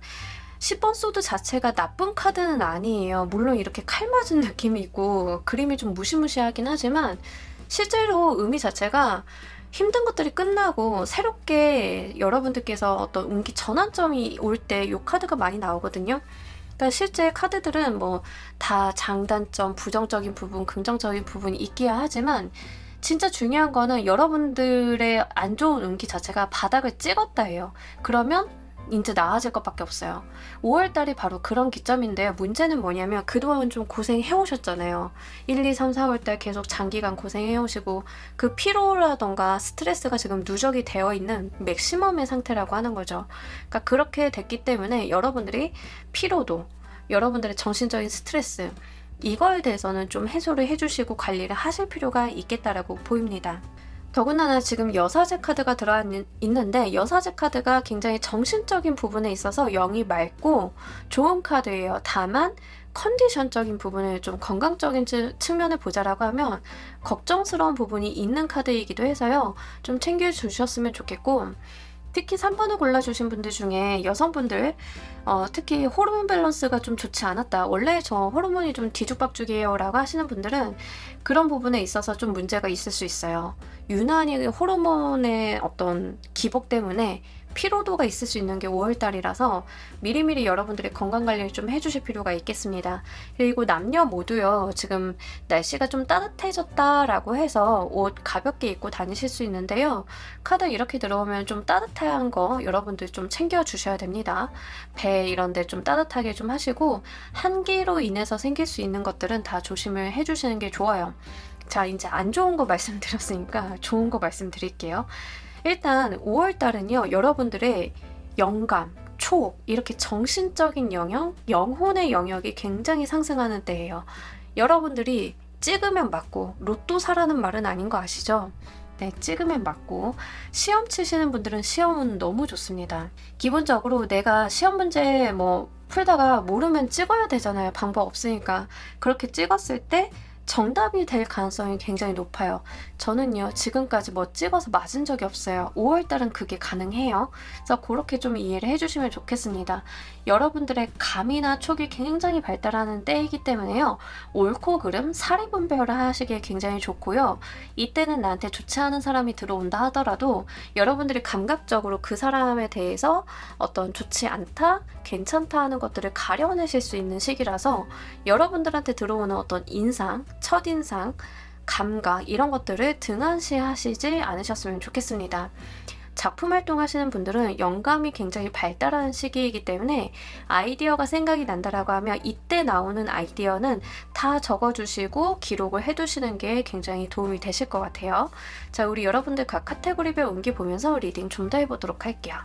10번 소드 자체가 나쁜 카드는 아니에요. 물론 이렇게 칼 맞은 느낌이 있고 그림이 좀 무시무시하긴 하지만 실제로 의미 자체가 힘든 것들이 끝나고 새롭게 여러분들께서 어떤 운기 전환점이 올 때 이 카드가 많이 나오거든요. 그러니까 실제 카드들은 뭐 다 장단점, 부정적인 부분, 긍정적인 부분이 있기야 하지만 진짜 중요한 거는 여러분들의 안 좋은 운기 자체가 바닥을 찍었다예요. 그러면 이제 나아질 것밖에 없어요. 5월달이 바로 그런 기점인데요. 문제는 뭐냐면 그동안 좀 고생해 오셨잖아요. 1, 2, 3, 4월달 계속 장기간 고생해 오시고 그 피로라던가 스트레스가 지금 누적이 되어 있는 맥시멈의 상태라고 하는 거죠. 그러니까 그렇게 됐기 때문에 여러분들이 피로도, 여러분들의 정신적인 스트레스, 이거에 대해서는 좀 해소를 해주시고 관리를 하실 필요가 있겠다라고 보입니다. 더군다나 지금 여사제 카드가 있는데 여사제 카드가 굉장히 정신적인 부분에 있어서 영이 맑고 좋은 카드예요. 다만 컨디션적인 부분을 좀 건강적인 측면을 보자라고 하면 걱정스러운 부분이 있는 카드이기도 해서요. 좀 챙겨주셨으면 좋겠고, 특히 3번을 골라주신 분들 중에 여성분들 특히 호르몬 밸런스가 좀 좋지 않았다, 원래 저 호르몬이 좀 뒤죽박죽이에요 라고 하시는 분들은 그런 부분에 있어서 좀 문제가 있을 수 있어요. 유난히 호르몬의 어떤 기복 때문에 피로도가 있을 수 있는 게 5월달이라서 미리미리 여러분들의 건강관리를 좀 해주실 필요가 있겠습니다. 그리고 남녀 모두요, 지금 날씨가 좀 따뜻해졌다라고 해서 옷 가볍게 입고 다니실 수 있는데요. 카드 이렇게 들어오면 좀 따뜻한 거 여러분들 좀 챙겨주셔야 됩니다. 배 이런 데 좀 따뜻하게 좀 하시고 한기로 인해서 생길 수 있는 것들은 다 조심을 해주시는 게 좋아요. 자, 이제 안 좋은 거 말씀드렸으니까 좋은 거 말씀드릴게요. 일단 5월달은요, 여러분들의 영감, 촉, 이렇게 정신적인 영역, 영혼의 영역이 굉장히 상승하는 때예요. 여러분들이 찍으면 맞고, 로또 사라는 말은 아닌 거 아시죠? 네, 찍으면 맞고, 시험 치시는 분들은 시험은 너무 좋습니다. 기본적으로 내가 시험 문제 뭐 풀다가 모르면 찍어야 되잖아요. 방법 없으니까. 그렇게 찍었을 때 정답이 될 가능성이 굉장히 높아요. 저는요, 지금까지 뭐 찍어서 맞은 적이 없어요. 5월달은 그게 가능해요. 그래서 그렇게 좀 이해를 해주시면 좋겠습니다. 여러분들의 감이나 촉이 굉장히 발달하는 때이기 때문에요, 옳고 그름, 사리 분별을 하시기에 굉장히 좋고요. 이때는 나한테 좋지 않은 사람이 들어온다 하더라도 여러분들이 감각적으로 그 사람에 대해서 어떤 좋지 않다, 괜찮다 하는 것들을 가려내실 수 있는 시기라서 여러분들한테 들어오는 어떤 인상, 첫인상, 감각, 이런 것들을 등한시하시지 않으셨으면 좋겠습니다. 작품 활동하시는 분들은 영감이 굉장히 발달하는 시기이기 때문에 아이디어가 생각이 난다라고 하면 이때 나오는 아이디어는 다 적어주시고 기록을 해두시는 게 굉장히 도움이 되실 것 같아요. 자, 우리 여러분들 각 카테고리별 운기 보면서 리딩 좀 더 해보도록 할게요.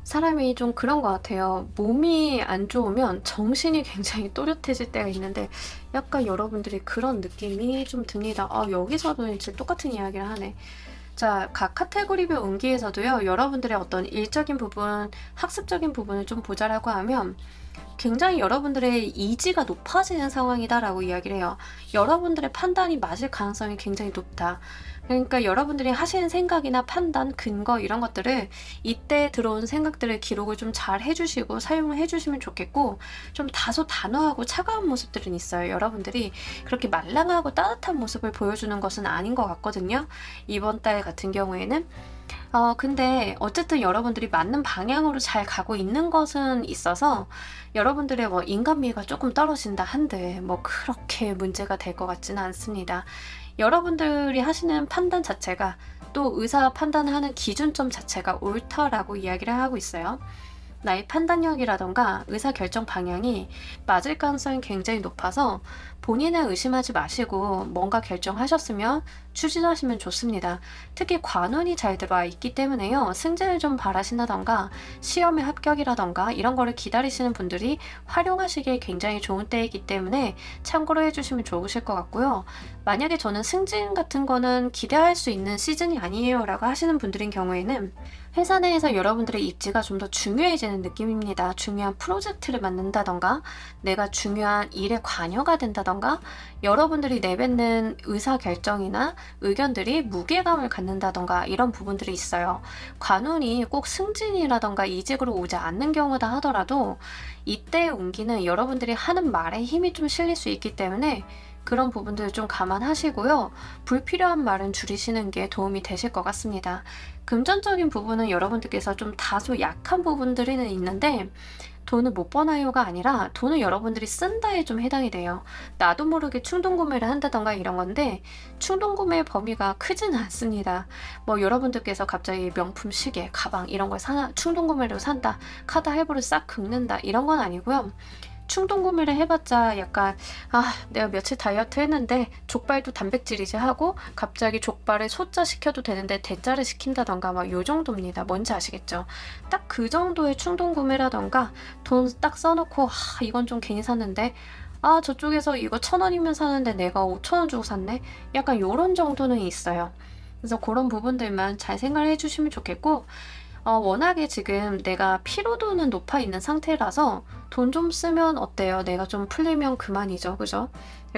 사람이 좀 그런 것 같아요. 몸이 안 좋으면 정신이 굉장히 또렷해질 때가 있는데 약간 여러분들이 그런 느낌이 좀 듭니다. 여기서도 이제 똑같은 이야기를 하네. 자, 각 카테고리별 운기에서도요, 여러분들의 어떤 일적인 부분, 학습적인 부분을 좀 보자라고 하면 굉장히 여러분들의 이지가 높아지는 상황이다라고 이야기를 해요. 여러분들의 판단이 맞을 가능성이 굉장히 높다. 그러니까 여러분들이 하시는 생각이나 판단, 근거 이런 것들을 이때 들어온 생각들을 기록을 좀 잘 해주시고 사용을 해주시면 좋겠고, 좀 다소 단호하고 차가운 모습들은 있어요. 여러분들이 그렇게 말랑하고 따뜻한 모습을 보여주는 것은 아닌 것 같거든요. 이번 달 같은 경우에는 근데 어쨌든 여러분들이 맞는 방향으로 잘 가고 있는 것은 있어서 여러분들의 뭐 인간미가 조금 떨어진다 한들 뭐 그렇게 문제가 될 것 같지는 않습니다. 여러분들이 하시는 판단 자체가, 또 의사 판단하는 기준점 자체가 옳다라고 이야기를 하고 있어요. 나의 판단력이라던가 의사결정 방향이 맞을 가능성이 굉장히 높아서 본인을 의심하지 마시고 뭔가 결정하셨으면 추진하시면 좋습니다. 특히 관운이 잘 들어와 있기 때문에요. 승진을 좀 바라신다던가 시험의 합격이라던가 이런 거를 기다리시는 분들이 활용하시기에 굉장히 좋은 때이기 때문에 참고로 해주시면 좋으실 것 같고요. 만약에 저는 승진 같은 거는 기대할 수 있는 시즌이 아니에요 라고 하시는 분들인 경우에는 회사 내에서 여러분들의 입지가 좀 더 중요해지는 느낌입니다. 중요한 프로젝트를 맡는다던가 내가 중요한 일에 관여가 된다던가 여러분들이 내뱉는 의사결정이나 의견들이 무게감을 갖는다던가 이런 부분들이 있어요. 관운이 꼭 승진이라던가 이직으로 오지 않는 경우다 하더라도 이때의 운기는 여러분들이 하는 말에 힘이 좀 실릴 수 있기 때문에 그런 부분들을 좀 감안하시고요. 불필요한 말은 줄이시는 게 도움이 되실 것 같습니다. 금전적인 부분은 여러분들께서 좀 다소 약한 부분들은 있는데 돈을 못 버나요가 아니라 돈을 여러분들이 쓴다에 좀 해당이 돼요. 나도 모르게 충동구매를 한다던가 이런 건데 충동구매의 범위가 크지는 않습니다. 뭐 여러분들께서 갑자기 명품 시계, 가방 이런 걸 충동구매로 산다, 카드 할부를 싹 긁는다 이런 건 아니고요. 충동구매를 해봤자 약간 내가 며칠 다이어트 했는데 족발도 단백질이지 하고 갑자기 족발에 소자 시켜도 되는데 대자를 시킨다던가 막 요 정도입니다. 뭔지 아시겠죠? 딱 그 정도의 충동구매라던가 돈 딱 써놓고 이건 좀 괜히 샀는데 저쪽에서 이거 1,000원이면 사는데 내가 5,000원 주고 샀네? 약간 요런 정도는 있어요. 그래서 그런 부분들만 잘 생각을 해주시면 좋겠고 워낙에 지금 내가 피로도는 높아 있는 상태라서 돈 좀 쓰면 어때요? 내가 좀 풀리면 그만이죠. 그죠?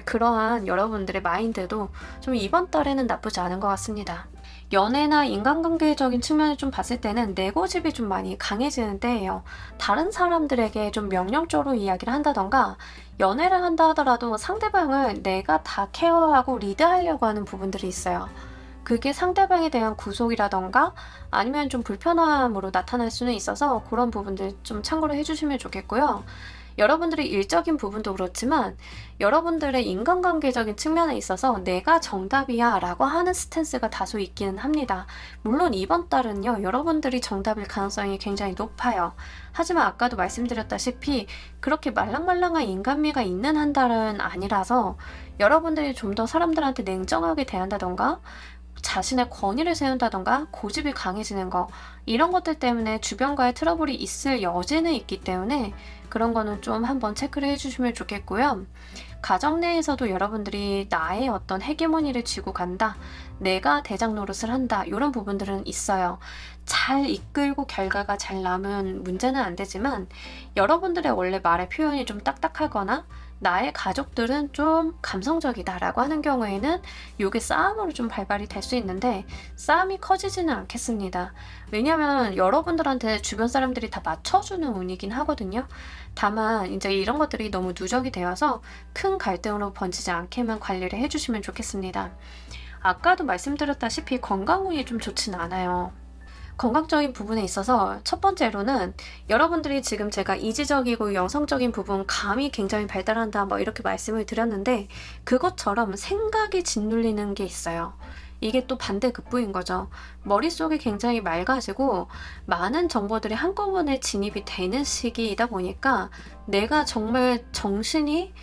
그러한 여러분들의 마인드도 좀 이번 달에는 나쁘지 않은 것 같습니다. 연애나 인간관계적인 측면을 좀 봤을 때는 내 고집이 좀 많이 강해지는 때예요. 다른 사람들에게 좀 명령적으로 이야기를 한다던가 연애를 한다 하더라도 상대방을 내가 다 케어하고 리드하려고 하는 부분들이 있어요. 그게 상대방에 대한 구속이라던가 아니면 좀 불편함으로 나타날 수는 있어서 그런 부분들 좀 참고를 해주시면 좋겠고요. 여러분들의 일적인 부분도 그렇지만 여러분들의 인간관계적인 측면에 있어서 내가 정답이야 라고 하는 스탠스가 다소 있기는 합니다. 물론 이번 달은요, 여러분들이 정답일 가능성이 굉장히 높아요. 하지만 아까도 말씀드렸다시피 그렇게 말랑말랑한 인간미가 있는 한 달은 아니라서 여러분들이 좀 더 사람들한테 냉정하게 대한다던가 자신의 권위를 세운다던가 고집이 강해지는 거 이런 것들 때문에 주변과의 트러블이 있을 여지는 있기 때문에 그런 거는 좀 한번 체크를 해주시면 좋겠고요. 가정 내에서도 여러분들이 나의 어떤 헤게모니를 쥐고 간다, 내가 대장 노릇을 한다 이런 부분들은 있어요. 잘 이끌고 결과가 잘 나면 문제는 안 되지만 여러분들의 원래 말의 표현이 좀 딱딱하거나 나의 가족들은 좀 감성적이다라고 하는 경우에는 이게 싸움으로 좀 발발이 될 수 있는데 싸움이 커지지는 않겠습니다. 왜냐면 여러분들한테 주변 사람들이 다 맞춰주는 운이긴 하거든요. 다만 이제 이런 것들이 너무 누적이 되어서 큰 갈등으로 번지지 않게만 관리를 해주시면 좋겠습니다. 아까도 말씀드렸다시피 건강운이 좀 좋진 않아요. 건강적인 부분에 있어서 첫 번째로는 여러분들이 지금 제가 이지적이고 영성적인 부분 감이 굉장히 발달한다 뭐 이렇게 말씀을 드렸는데 그것처럼 생각이 짓눌리는 게 있어요. 이게 또 반대급부인 거죠. 머릿속이 굉장히 맑아지고 많은 정보들이 한꺼번에 진입이 되는 시기이다 보니까 내가 정말 정신이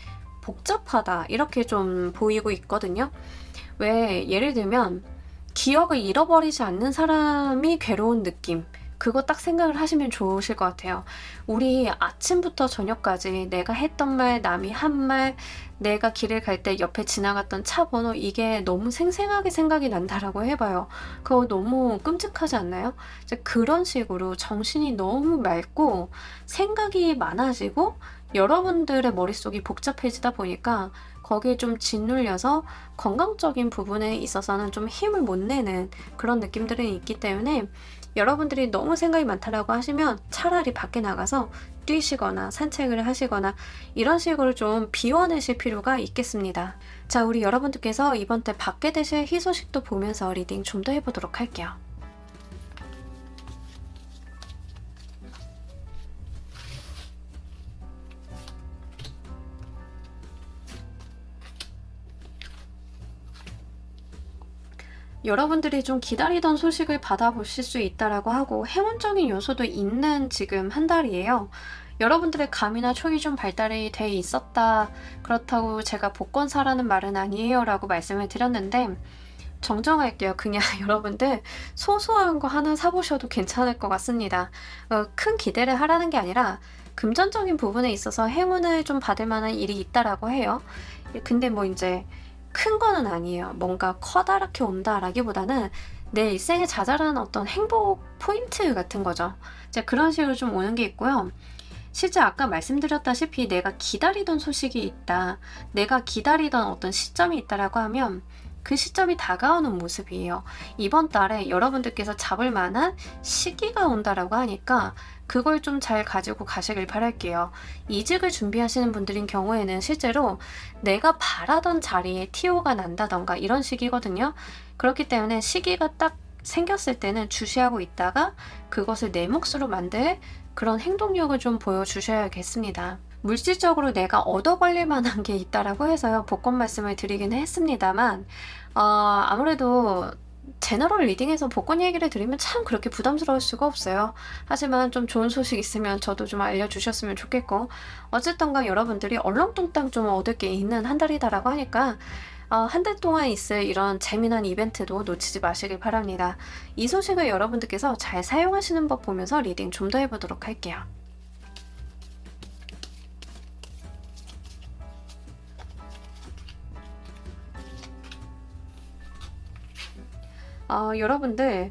복잡하다 이렇게 좀 보이고 있거든요. 왜 예를 들면 기억을 잃어버리지 않는 사람이 괴로운 느낌. 그거 딱 생각을 하시면 좋으실 것 같아요. 우리 아침부터 저녁까지 내가 했던 말, 남이 한 말, 내가 길을 갈 때 옆에 지나갔던 차 번호 이게 너무 생생하게 생각이 난다라고 해봐요. 그거 너무 끔찍하지 않나요? 이제 그런 식으로 정신이 너무 맑고 생각이 많아지고 여러분들의 머릿속이 복잡해지다 보니까 거기에 좀 짓눌려서 건강적인 부분에 있어서는 좀 힘을 못 내는 그런 느낌들이 있기 때문에 여러분들이 너무 생각이 많다라고 하시면 차라리 밖에 나가서 뛰시거나 산책을 하시거나 이런 식으로 좀 비워내실 필요가 있겠습니다. 자, 우리 여러분들께서 이번 달 받게 되실 희소식도 보면서 리딩 좀 더 해보도록 할게요. 여러분들이 좀 기다리던 소식을 받아보실 수 있다라고 하고 행운적인 요소도 있는 지금 한 달이에요. 여러분들의 감이나 촉이 좀 발달이 돼 있었다. 그렇다고 제가 복권사라는 말은 아니에요라고 말씀을 드렸는데 정정할게요. 그냥 여러분들 소소한 거 하나 사보셔도 괜찮을 것 같습니다. 큰 기대를 하라는 게 아니라 금전적인 부분에 있어서 행운을 좀 받을 만한 일이 있다라고 해요. 근데 뭐 이제 큰 거는 아니에요. 뭔가 커다랗게 온다라기보다는 내 일생에 자잘한 어떤 행복 포인트 같은 거죠. 이제 그런 식으로 좀 오는 게 있고요. 실제 아까 말씀드렸다시피 내가 기다리던 소식이 있다. 내가 기다리던 어떤 시점이 있다라고 하면 그 시점이 다가오는 모습이에요. 이번 달에 여러분들께서 잡을 만한 시기가 온다라고 하니까 그걸 좀 잘 가지고 가시길 바랄게요. 이직을 준비하시는 분들인 경우에는 실제로 내가 바라던 자리에 TO가 난다던가 이런 식이거든요. 그렇기 때문에 시기가 딱 생겼을 때는 주시하고 있다가 그것을 내 몫으로 만들 그런 행동력을 좀 보여주셔야겠습니다. 물질적으로 내가 얻어 걸릴 만한 게 있다라고 해서요. 복권 말씀을 드리긴 했습니다만 아무래도 제너럴 리딩에서 복권 얘기를 드리면 참 그렇게 부담스러울 수가 없어요. 하지만 좀 좋은 소식 있으면 저도 좀 알려주셨으면 좋겠고 어쨌든가 여러분들이 얼렁뚱땅 좀 얻을 게 있는 한 달이다라고 하니까 한 달 동안 있을 이런 재미난 이벤트도 놓치지 마시길 바랍니다. 이 소식을 여러분들께서 잘 사용하시는 법 보면서 리딩 좀 더 해보도록 할게요. 여러분들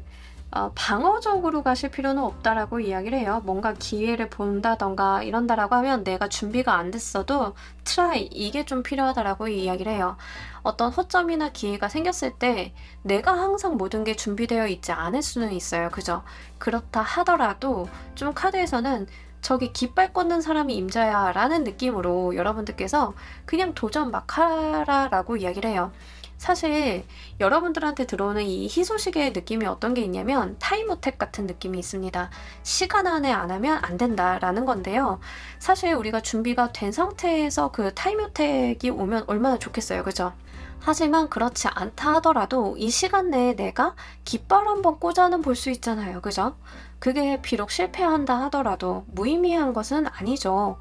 방어적으로 가실 필요는 없다라고 이야기를 해요. 뭔가 기회를 본다던가 이런다라고 하면 내가 준비가 안 됐어도 트라이 이게 좀 필요하다라고 이야기를 해요. 어떤 허점이나 기회가 생겼을 때 내가 항상 모든 게 준비되어 있지 않을 수는 있어요. 그죠? 그렇다 하더라도 좀 카드에서는 저기 깃발 꽂는 사람이 임자야 라는 느낌으로 여러분들께서 그냥 도전 막 하라라고 이야기를 해요. 사실 여러분들한테 들어오는 이 희소식의 느낌이 어떤 게 있냐면 타임어택 같은 느낌이 있습니다. 시간 안에 안 하면 안 된다라는 건데요. 사실 우리가 준비가 된 상태에서 그 타임어택이 오면 얼마나 좋겠어요. 그죠? 하지만 그렇지 않다 하더라도 이 시간 내에 내가 깃발 한번 꽂아는 볼 수 있잖아요. 그죠? 그게 비록 실패한다 하더라도 무의미한 것은 아니죠.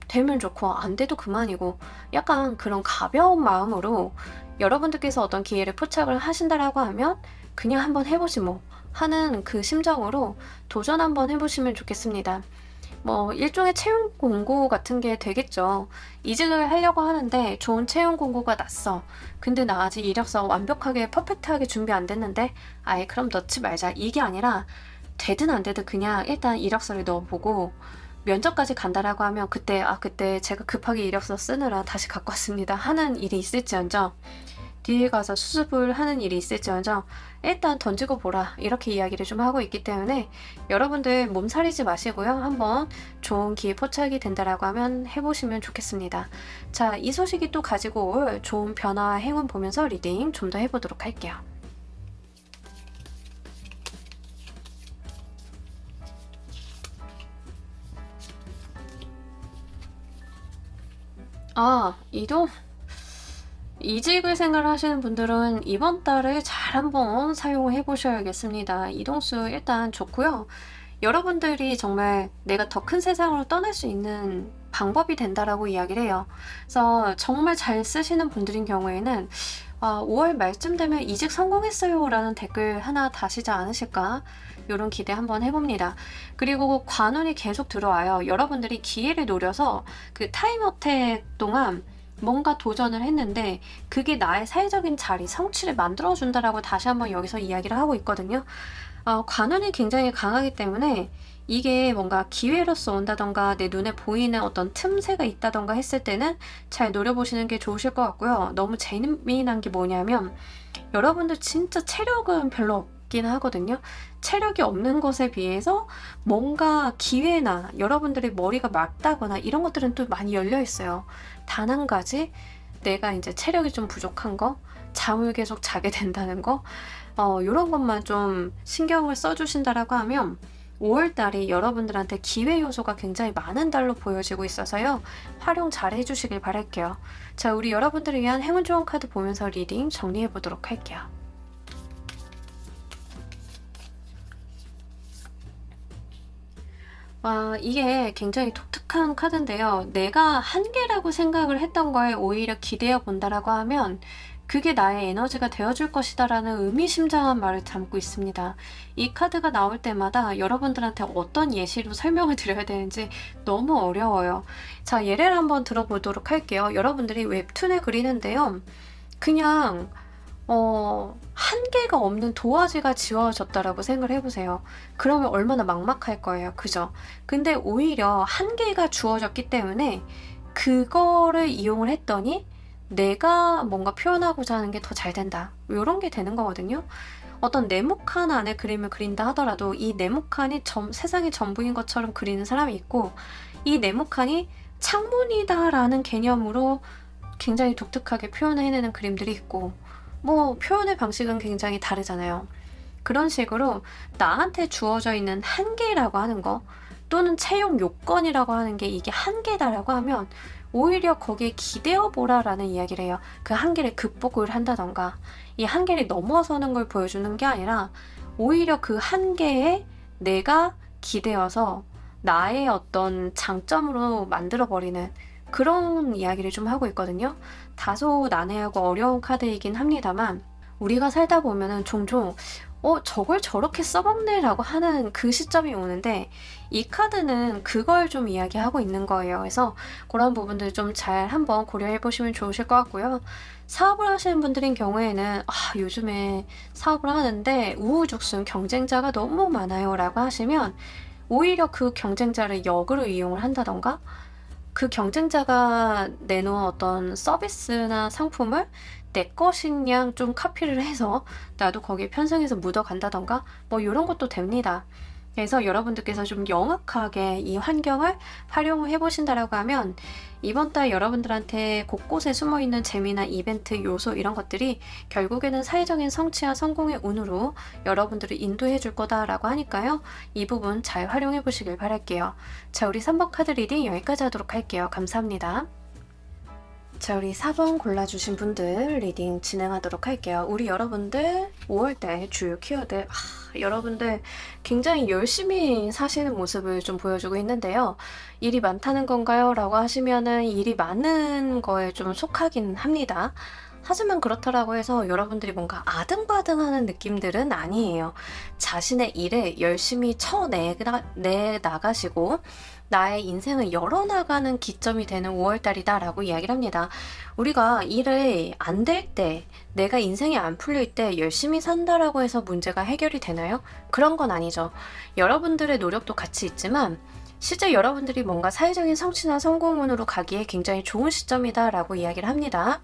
되면 좋고 안 돼도 그만이고 약간 그런 가벼운 마음으로 여러분들께서 어떤 기회를 포착을 하신다라고 하면 그냥 한번 해보지 뭐 하는 그 심정으로 도전 한번 해보시면 좋겠습니다. 뭐 일종의 채용 공고 같은 게 되겠죠. 이직을 하려고 하는데 좋은 채용 공고가 났어. 근데 나 아직 이력서 완벽하게 퍼펙트하게 준비 안 됐는데 아예 그럼 넣지 말자. 이게 아니라 되든 안 되든 그냥 일단 이력서를 넣어보고 면접까지 간다라고 하면 그때 제가 급하게 이력서 쓰느라 다시 갖고 왔습니다 하는 일이 있을지언정 뒤에 가서 수습을 하는 일이 있을지언정 일단 던지고 보라 이렇게 이야기를 좀 하고 있기 때문에 여러분들 몸살이지 마시고요. 한번 좋은 기회 포착이 된다라고 하면 해보시면 좋겠습니다. 자, 이 소식이 또 가지고 올 좋은 변화와 행운 보면서 리딩 좀 더 해보도록 할게요. 이직을 생각하시는 분들은 이번 달에 잘 한번 사용을 해보셔야겠습니다. 이동수 일단 좋고요. 여러분들이 정말 내가 더 큰 세상으로 떠날 수 있는 방법이 된다라고 이야기를 해요. 그래서 정말 잘 쓰시는 분들인 경우에는 5월 말쯤 되면 이직 성공했어요 라는 댓글 하나 다시지 않으실까 이런 기대 한번 해봅니다. 그리고 관운이 계속 들어와요. 여러분들이 기회를 노려서 그 타임어택 동안 뭔가 도전을 했는데 그게 나의 사회적인 자리, 성취를 만들어준다라고 다시 한번 여기서 이야기를 하고 있거든요. 관운이 굉장히 강하기 때문에 이게 뭔가 기회로서 온다던가 내 눈에 보이는 어떤 틈새가 있다던가 했을 때는 잘 노려보시는 게 좋으실 것 같고요. 너무 재미난 게 뭐냐면 여러분들 진짜 체력은 별로 없긴 하거든요. 체력이 없는 것에 비해서 뭔가 기회나 여러분들의 머리가 맑다거나 이런 것들은 또 많이 열려 있어요. 단 한 가지 내가 이제 체력이 좀 부족한 거, 잠을 계속 자게 된다는 거, 이런 것만 좀 신경을 써주신다라고 하면 5월달이 여러분들한테 기회 요소가 굉장히 많은 달로 보여지고 있어서요. 활용 잘 해주시길 바랄게요. 자, 우리 여러분들을 위한 행운 좋은 카드 보면서 리딩 정리해 보도록 할게요. 와, 이게 굉장히 독특한 카드인데요. 내가 한계라고 생각을 했던 거에 오히려 기대어 본다라고 하면 그게 나의 에너지가 되어줄 것이다라는 의미심장한 말을 담고 있습니다. 이 카드가 나올 때마다 여러분들한테 어떤 예시로 설명을 드려야 되는지 너무 어려워요. 자, 예를 한번 들어보도록 할게요. 여러분들이 웹툰을 그리는데요. 그냥 한계가 없는 도화지가 지워졌다라고 생각을 해보세요. 그러면 얼마나 막막할 거예요. 그죠? 근데 오히려 한계가 주어졌기 때문에 그거를 이용을 했더니 내가 뭔가 표현하고자 하는 게 더 잘 된다. 이런 게 되는 거거든요. 어떤 네모칸 안에 그림을 그린다 하더라도 이 네모칸이 세상의 전부인 것처럼 그리는 사람이 있고 이 네모칸이 창문이다라는 개념으로 굉장히 독특하게 표현을 해내는 그림들이 있고 뭐 표현의 방식은 굉장히 다르잖아요. 그런 식으로 나한테 주어져 있는 한계라고 하는 거 또는 채용 요건이라고 하는 게 이게 한계다라고 하면 오히려 거기에 기대어 보라라는 이야기를 해요. 그 한계를 극복을 한다던가 이 한계를 넘어서는 걸 보여주는 게 아니라 오히려 그 한계에 내가 기대어서 나의 어떤 장점으로 만들어버리는 그런 이야기를 좀 하고 있거든요. 다소 난해하고 어려운 카드이긴 합니다만 우리가 살다 보면은 종종 저걸 저렇게 써먹네 라고 하는 그 시점이 오는데 이 카드는 그걸 좀 이야기하고 있는 거예요. 그래서 그런 부분들 좀 잘 한번 고려해 보시면 좋으실 것 같고요. 사업을 하시는 분들인 경우에는 요즘에 사업을 하는데 우후죽순 경쟁자가 너무 많아요 라고 하시면 오히려 그 경쟁자를 역으로 이용을 한다던가 그 경쟁자가 내놓은 어떤 서비스나 상품을 내 것인 양 좀 카피를 해서 나도 거기에 편성해서 묻어간다던가 뭐 이런 것도 됩니다. 그래서 여러분들께서 좀 영악하게 이 환경을 활용을 해보신다라고 하면 이번 달 여러분들한테 곳곳에 숨어있는 재미나 이벤트 요소 이런 것들이 결국에는 사회적인 성취와 성공의 운으로 여러분들을 인도해 줄 거다라고 하니까요. 이 부분 잘 활용해 보시길 바랄게요. 자, 우리 3번 카드 리딩 여기까지 하도록 할게요. 감사합니다. 자, 우리 4번 골라주신 분들 리딩 진행하도록 할게요. 우리 여러분들 5월달 주요 키워드 여러분들 굉장히 열심히 사시는 모습을 좀 보여주고 있는데요. 일이 많다는 건가요? 라고 하시면은 일이 많은 거에 좀 속하긴 합니다. 하지만 그렇다라고 해서 여러분들이 뭔가 아등바등하는 느낌들은 아니에요. 자신의 일에 열심히 내나가시고 나의 인생을 열어나가는 기점이 되는 5월달이다라고 이야기를 합니다. 우리가 일을 안 될 때, 내가 인생이 안 풀릴 때 열심히 산다라고 해서 문제가 해결이 되나요? 그런 건 아니죠. 여러분들의 노력도 같이 있지만 실제 여러분들이 뭔가 사회적인 성취나 성공운으로 가기에 굉장히 좋은 시점이다라고 이야기를 합니다.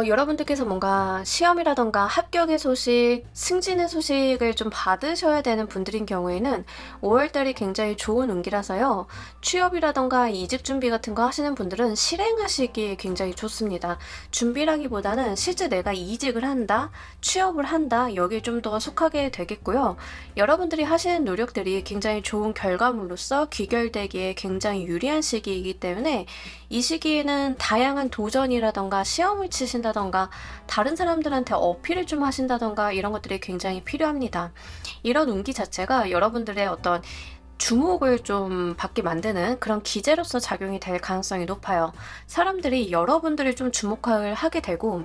여러분들께서 뭔가 시험이라던가 합격의 소식, 승진의 소식을 좀 받으셔야 되는 분들인 경우에는 5월달이 굉장히 좋은 운기라서요. 취업이라던가 이직 준비 같은 거 하시는 분들은 실행하시기에 굉장히 좋습니다. 준비라기보다는 실제 내가 이직을 한다, 취업을 한다, 여기에 좀 더 속하게 되겠고요. 여러분들이 하시는 노력들이 굉장히 좋은 결과물로서 귀결되기에 굉장히 유리한 시기이기 때문에 이 시기에는 다양한 도전이라던가 시험을 치신다던가 다른 사람들한테 어필을 좀 하신다던가 이런 것들이 굉장히 필요합니다. 이런 운기 자체가 여러분들의 어떤 주목을 좀 받게 만드는 그런 기제로서 작용이 될 가능성이 높아요. 사람들이 여러분들을 좀 주목을 하게 되고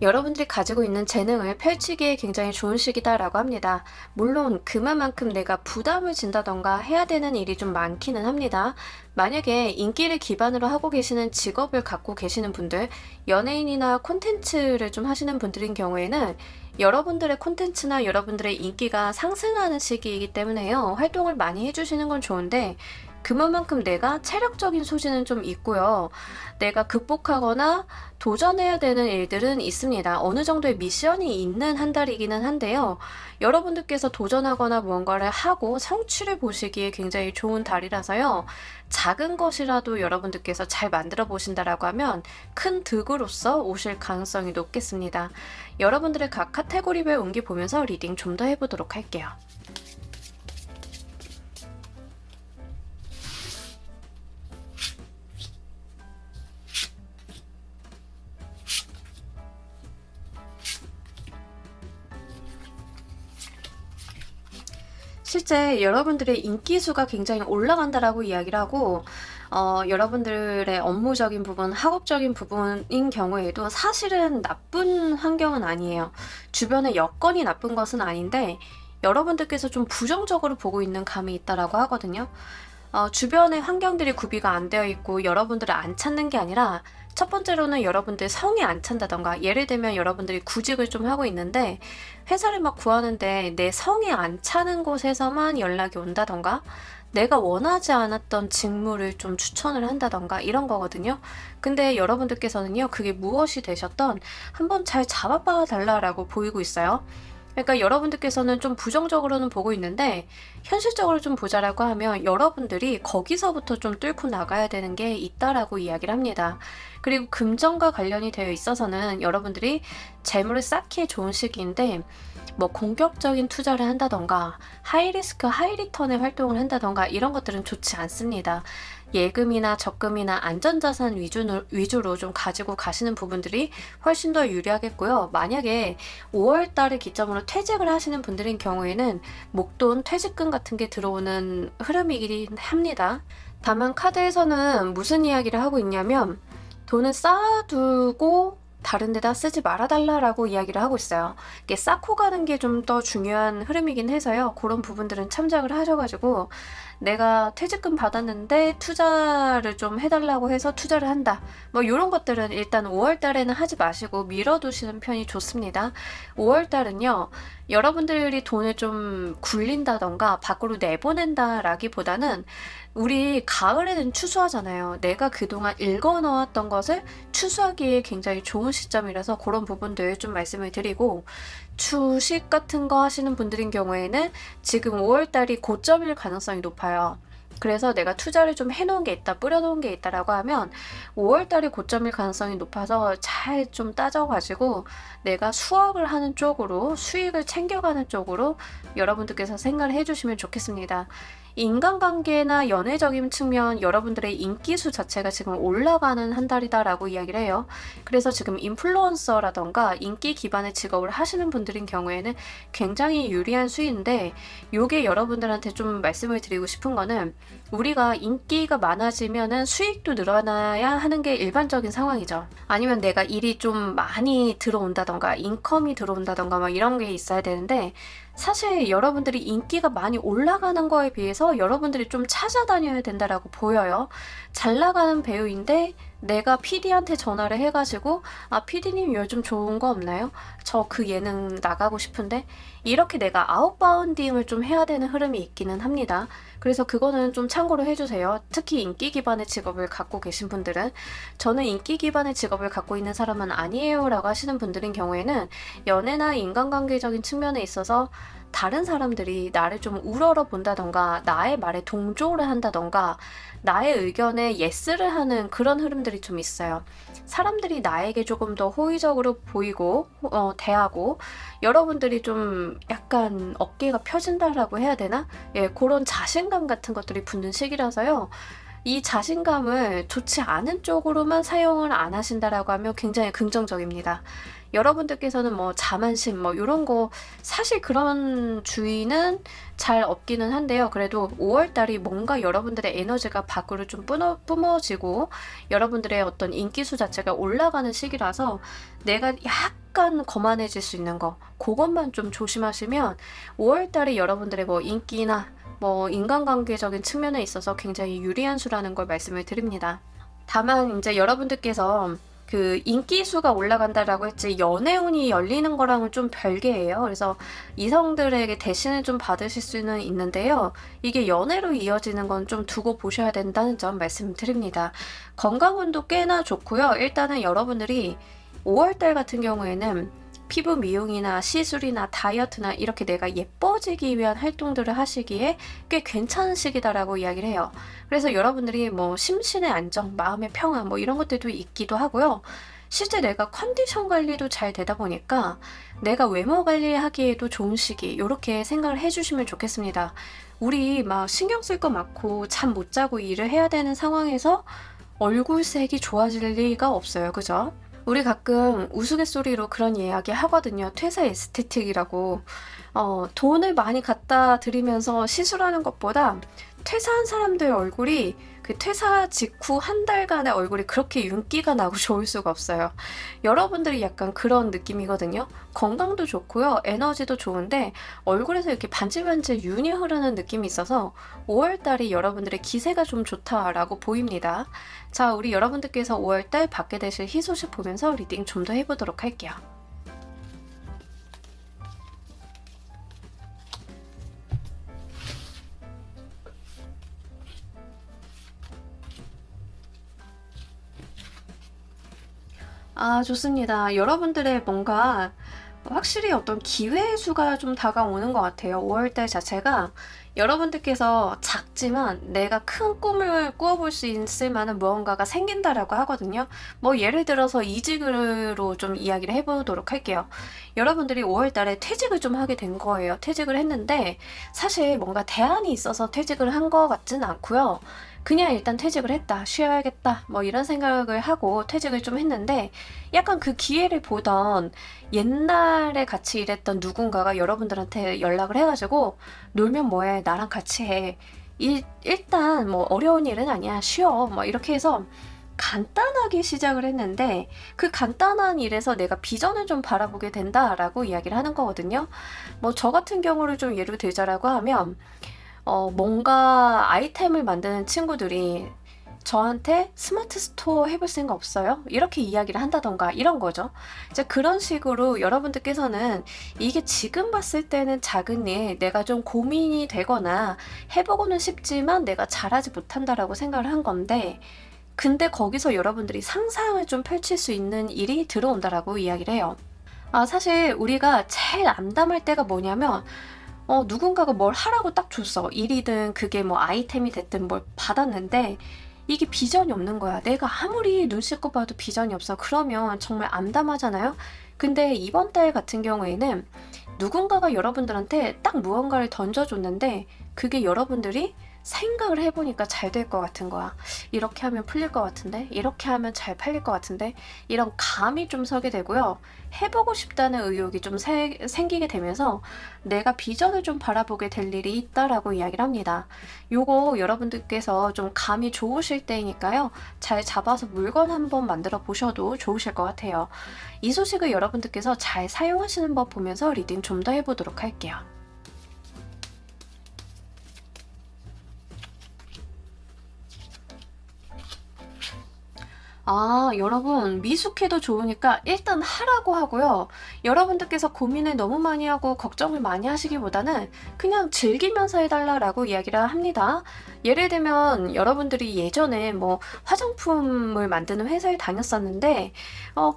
여러분들이 가지고 있는 재능을 펼치기에 굉장히 좋은 시기다라고 합니다. 물론 그만큼 내가 부담을 진다던가 해야 되는 일이 좀 많기는 합니다. 만약에 인기를 기반으로 하고 계시는 직업을 갖고 계시는 분들, 연예인이나 콘텐츠를 좀 하시는 분들인 경우에는 여러분들의 콘텐츠나 여러분들의 인기가 상승하는 시기이기 때문에요. 활동을 많이 해주시는 건 좋은데 그만큼 내가 체력적인 소진은 좀 있고요. 내가 극복하거나 도전해야 되는 일들은 있습니다. 어느 정도의 미션이 있는 한 달이기는 한데요. 여러분들께서 도전하거나 무언가를 하고 성취를 보시기에 굉장히 좋은 달이라서요. 작은 것이라도 여러분들께서 잘 만들어 보신다라고 하면 큰 득으로서 오실 가능성이 높겠습니다. 여러분들의 각 카테고리별 운기 보면서 리딩 좀 더 해보도록 할게요. 실제 여러분들의 인기수가 굉장히 올라간다라고 이야기를 하고, 여러분들의 업무적인 부분, 학업적인 부분인 경우에도 사실은 나쁜 환경은 아니에요. 주변의 여건이 나쁜 것은 아닌데, 여러분들께서 좀 부정적으로 보고 있는 감이 있다라고 하거든요. 주변의 환경들이 구비가 안 되어 있고 여러분들을 안 찾는 게 아니라, 첫 번째로는 여러분들 성에 안 찬다던가, 예를 들면 여러분들이 구직을 좀 하고 있는데 회사를 막 구하는데 내 성에 안 차는 곳에서만 연락이 온다던가, 내가 원하지 않았던 직무를 좀 추천을 한다던가 이런 거거든요. 근데 여러분들께서는요, 그게 무엇이 되셨던 한번 잘 잡아봐 달라라고 보이고 있어요. 그러니까 여러분들께서는 좀 부정적으로는 보고 있는데, 현실적으로 좀 보자라고 하면 여러분들이 거기서부터 좀 뚫고 나가야 되는 게 있다라고 이야기를 합니다. 그리고 금전과 관련이 되어 있어서는 여러분들이 재물을 쌓기에 좋은 시기인데, 뭐 공격적인 투자를 한다던가 하이리스크 하이리턴의 활동을 한다던가 이런 것들은 좋지 않습니다. 예금이나 적금이나 안전자산 위주로 좀 가지고 가시는 부분들이 훨씬 더 유리하겠고요. 만약에 5월 달을 기점으로 퇴직을 하시는 분들인 경우에는 목돈, 퇴직금 같은 게 들어오는 흐름이긴 합니다. 다만 카드에서는 무슨 이야기를 하고 있냐면, 돈을 쌓아두고 다른 데다 쓰지 말아달라라고 이야기를 하고 있어요. 이게 쌓고 가는 게 좀 더 중요한 흐름이긴 해서요. 그런 부분들은 참작을 하셔가지고, 내가 퇴직금 받았는데 투자를 좀 해달라고 해서 투자를 한다, 뭐 이런 것들은 일단 5월 달에는 하지 마시고 미뤄두시는 편이 좋습니다. 5월 달은요, 여러분들이 돈을 좀 굴린다던가 밖으로 내보낸다라기보다는, 우리 가을에는 추수하잖아요. 내가 그동안 읽어놓았던 것을 추수하기에 굉장히 좋은 시점이라서 그런 부분들 좀 말씀을 드리고, 주식 같은 거 하시는 분들인 경우에는 지금 5월달이 고점일 가능성이 높아요. 그래서 내가 투자를 좀 해놓은 게 있다, 뿌려놓은 게 있다라고 하면 5월달이 고점일 가능성이 높아서 잘 좀 따져가지고 내가 수확을 하는 쪽으로, 수익을 챙겨가는 쪽으로 여러분들께서 생각을 해주시면 좋겠습니다. 인간관계나 연애적인 측면, 여러분들의 인기수 자체가 지금 올라가는 한 달이다라고 이야기를 해요. 그래서 지금 인플루언서라던가 인기 기반의 직업을 하시는 분들인 경우에는 굉장히 유리한 수위인데, 요게 여러분들한테 좀 말씀을 드리고 싶은 거는, 우리가 인기가 많아지면은 수익도 늘어나야 하는 게 일반적인 상황이죠. 아니면 내가 일이 좀 많이 들어온다던가 인컴이 들어온다던가 막 이런 게 있어야 되는데, 사실 여러분들이 인기가 많이 올라가는 거에 비해서 여러분들이 좀 찾아다녀야 된다라고 보여요. 잘 나가는 배우인데 내가 PD한테 전화를 해가지고, 아 PD님 요즘 좋은 거 없나요? 저 그 예능 나가고 싶은데, 이렇게 내가 아웃바운딩을 좀 해야 되는 흐름이 있기는 합니다. 그래서 그거는 좀 참고로 해주세요. 특히 인기 기반의 직업을 갖고 계신 분들은. 저는 인기 기반의 직업을 갖고 있는 사람은 아니에요 라고 하시는 분들인 경우에는, 연애나 인간관계적인 측면에 있어서 다른 사람들이 나를 좀 우러러 본다던가, 나의 말에 동조를 한다던가, 나의 의견에 예스를 하는 그런 흐름들이 좀 있어요. 사람들이 나에게 조금 더 호의적으로 보이고 대하고, 여러분들이 좀 약간 어깨가 펴진다라고 해야 되나? 예, 그런 자신감 같은 것들이 붙는 시기라서요. 이 자신감을 좋지 않은 쪽으로만 사용을 안 하신다라고 하면 굉장히 긍정적입니다. 여러분들께서는 뭐 자만심 뭐 이런 거, 사실 그런 주의는 잘 없기는 한데요. 그래도 5월달이 뭔가 여러분들의 에너지가 밖으로 좀 뿜어지고 여러분들의 어떤 인기수 자체가 올라가는 시기라서, 내가 약간 거만해질 수 있는 거, 그것만 좀 조심하시면 5월달에 여러분들의 뭐 인기나 뭐 인간관계적인 측면에 있어서 굉장히 유리한 수라는 걸 말씀을 드립니다. 다만 이제 여러분들께서 그 인기수가 올라간다라고 했지, 연애운이 열리는 거랑은 좀 별개예요. 그래서 이성들에게 대신을 좀 받으실 수는 있는데요. 이게 연애로 이어지는 건 좀 두고 보셔야 된다는 점 말씀드립니다. 건강운도 꽤나 좋고요. 일단은 여러분들이 5월달 같은 경우에는 피부 미용이나 시술이나 다이어트나 이렇게 내가 예뻐지기 위한 활동들을 하시기에 꽤 괜찮은 시기다라고 이야기를 해요. 그래서 여러분들이 뭐 심신의 안정, 마음의 평화 뭐 이런 것들도 있기도 하고요. 실제 내가 컨디션 관리도 잘 되다 보니까 내가 외모 관리하기에도 좋은 시기, 이렇게 생각을 해주시면 좋겠습니다. 우리 막 신경 쓸 거 많고 잠 못 자고 일을 해야 되는 상황에서 얼굴색이 좋아질 리가 없어요. 그죠? 우리 가끔 우스갯소리로 그런 이야기 하거든요. 퇴사 에스테틱이라고. 돈을 많이 갖다 들이면서 시술하는 것보다 퇴사한 사람들 얼굴이 그 퇴사 직후 한 달간의 얼굴이 그렇게 윤기가 나고 좋을 수가 없어요. 여러분들이 약간 그런 느낌이거든요. 건강도 좋고요. 에너지도 좋은데 얼굴에서 이렇게 반질반질 윤이 흐르는 느낌이 있어서 5월달이 여러분들의 기세가 좀 좋다라고 보입니다. 자, 우리 여러분들께서 5월달 받게 되실 희소식 보면서 리딩 좀 더 해보도록 할게요. 아, 좋습니다. 여러분들의 뭔가 확실히 어떤 기회의 수가 좀 다가오는 것 같아요. 5월달 자체가 여러분들께서 작지만 내가 큰 꿈을 꾸어볼 수 있을 만한 무언가가 생긴다라고 하거든요. 뭐 예를 들어서 이직으로 좀 이야기를 해보도록 할게요. 여러분들이 5월달에 퇴직을 좀 하게 된 거예요. 퇴직을 했는데 사실 뭔가 대안이 있어서 퇴직을 한 것 같진 않고요. 그냥 일단 퇴직을 했다, 쉬어야겠다, 뭐 이런 생각을 하고 퇴직을 좀 했는데 약간 그 기회를 보던 옛날에 같이 일했던 누군가가 여러분들한테 연락을 해가지고 놀면 뭐해, 나랑 같이 해. 일단 뭐 어려운 일은 아니야, 쉬어. 뭐 이렇게 해서 간단하게 시작을 했는데 그 간단한 일에서 내가 비전을 좀 바라보게 된다라고 이야기를 하는 거거든요. 뭐 저 같은 경우를 좀 예로 들자라고 하면 뭔가 아이템을 만드는 친구들이 저한테 스마트 스토어 해볼 생각 없어요? 이렇게 이야기를 한다던가 이런 거죠. 이제 그런 식으로 여러분들께서는 이게 지금 봤을 때는 작은 일, 내가 좀 고민이 되거나 해보고는 싶지만 내가 잘하지 못한다라고 생각을 한 건데 근데 거기서 여러분들이 상상을 좀 펼칠 수 있는 일이 들어온다라고 이야기를 해요. 아, 사실 우리가 제일 암담할 때가 뭐냐면 누군가가 뭘 하라고 딱 줬어. 일이든 그게 뭐 아이템이 됐든 뭘 받았는데 이게 비전이 없는 거야. 내가 아무리 눈 씻고 봐도 비전이 없어. 그러면 정말 암담하잖아요. 근데 이번 달 같은 경우에는 누군가가 여러분들한테 딱 무언가를 던져줬는데 그게 여러분들이 생각을 해보니까 잘 될 것 같은 거야. 이렇게 하면 풀릴 것 같은데, 이렇게 하면 잘 팔릴 것 같은데, 이런 감이 좀 서게 되고요. 해보고 싶다는 의욕이 좀 생기게 되면서 내가 비전을 좀 바라보게 될 일이 있다라고 이야기를 합니다. 요거 여러분들께서 좀 감이 좋으실 때니까요. 잘 잡아서 물건 한번 만들어 보셔도 좋으실 것 같아요. 이 소식을 여러분들께서 잘 사용하시는 법 보면서 리딩 좀 더 해보도록 할게요. 아, 여러분, 미숙해도 좋으니까 일단 하라고 하고요. 여러분들께서 고민을 너무 많이 하고 걱정을 많이 하시기보다는 그냥 즐기면서 해달라라고 이야기를 합니다. 예를 들면 여러분들이 예전에 뭐 화장품을 만드는 회사에 다녔었는데,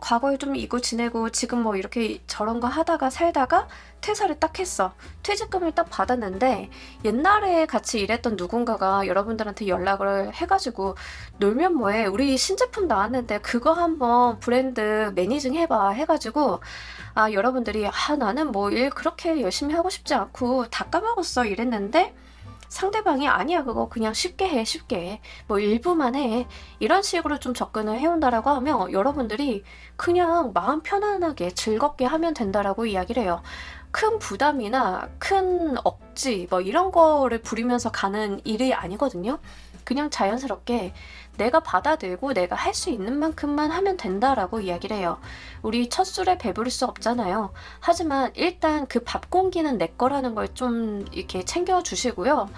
과거에 좀 이고 지내고 지금 뭐 이렇게 저런 거 하다가 살다가 퇴사를 딱 했어. 퇴직금을 딱 받았는데 옛날에 같이 일했던 누군가가 여러분들한테 연락을 해가지고 놀면 뭐해, 우리 신제품 나왔는데 그거 한번 브랜드 매니징 해봐 해가지고 아, 여러분들이 나는 뭐 일 그렇게 열심히 하고 싶지 않고 다 까먹었어 이랬는데 상대방이 아니야, 그거 그냥 쉽게 해, 쉽게 해, 뭐 일부만 해, 이런 식으로 좀 접근을 해온다라고 하면 여러분들이 그냥 마음 편안하게 즐겁게 하면 된다라고 이야기를 해요. 큰 부담이나 큰 억지 뭐 이런 거를 부리면서 가는 일이 아니거든요. 그냥 자연스럽게 내가 받아들고 내가 할 수 있는 만큼만 하면 된다라고 이야기를 해요. 우리 첫 술에 배부를 수 없잖아요. 하지만 일단 그 밥 공기는 내 거라는 걸 좀 이렇게 챙겨주시고요.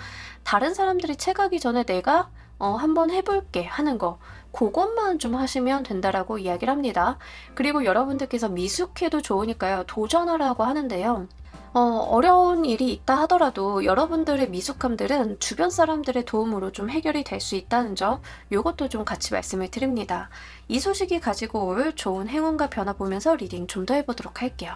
다른 사람들이 채가기 전에 내가 한번 해볼게 하는 거, 그것만 좀 하시면 된다라고 이야기를 합니다. 그리고 여러분들께서 미숙해도 좋으니까요. 도전하라고 하는데요. 어려운 일이 있다 하더라도 여러분들의 미숙함들은 주변 사람들의 도움으로 좀 해결이 될 수 있다는 점, 요것도 좀 같이 말씀을 드립니다. 이 소식이 가지고 올 좋은 행운과 변화 보면서 리딩 좀 더 해보도록 할게요.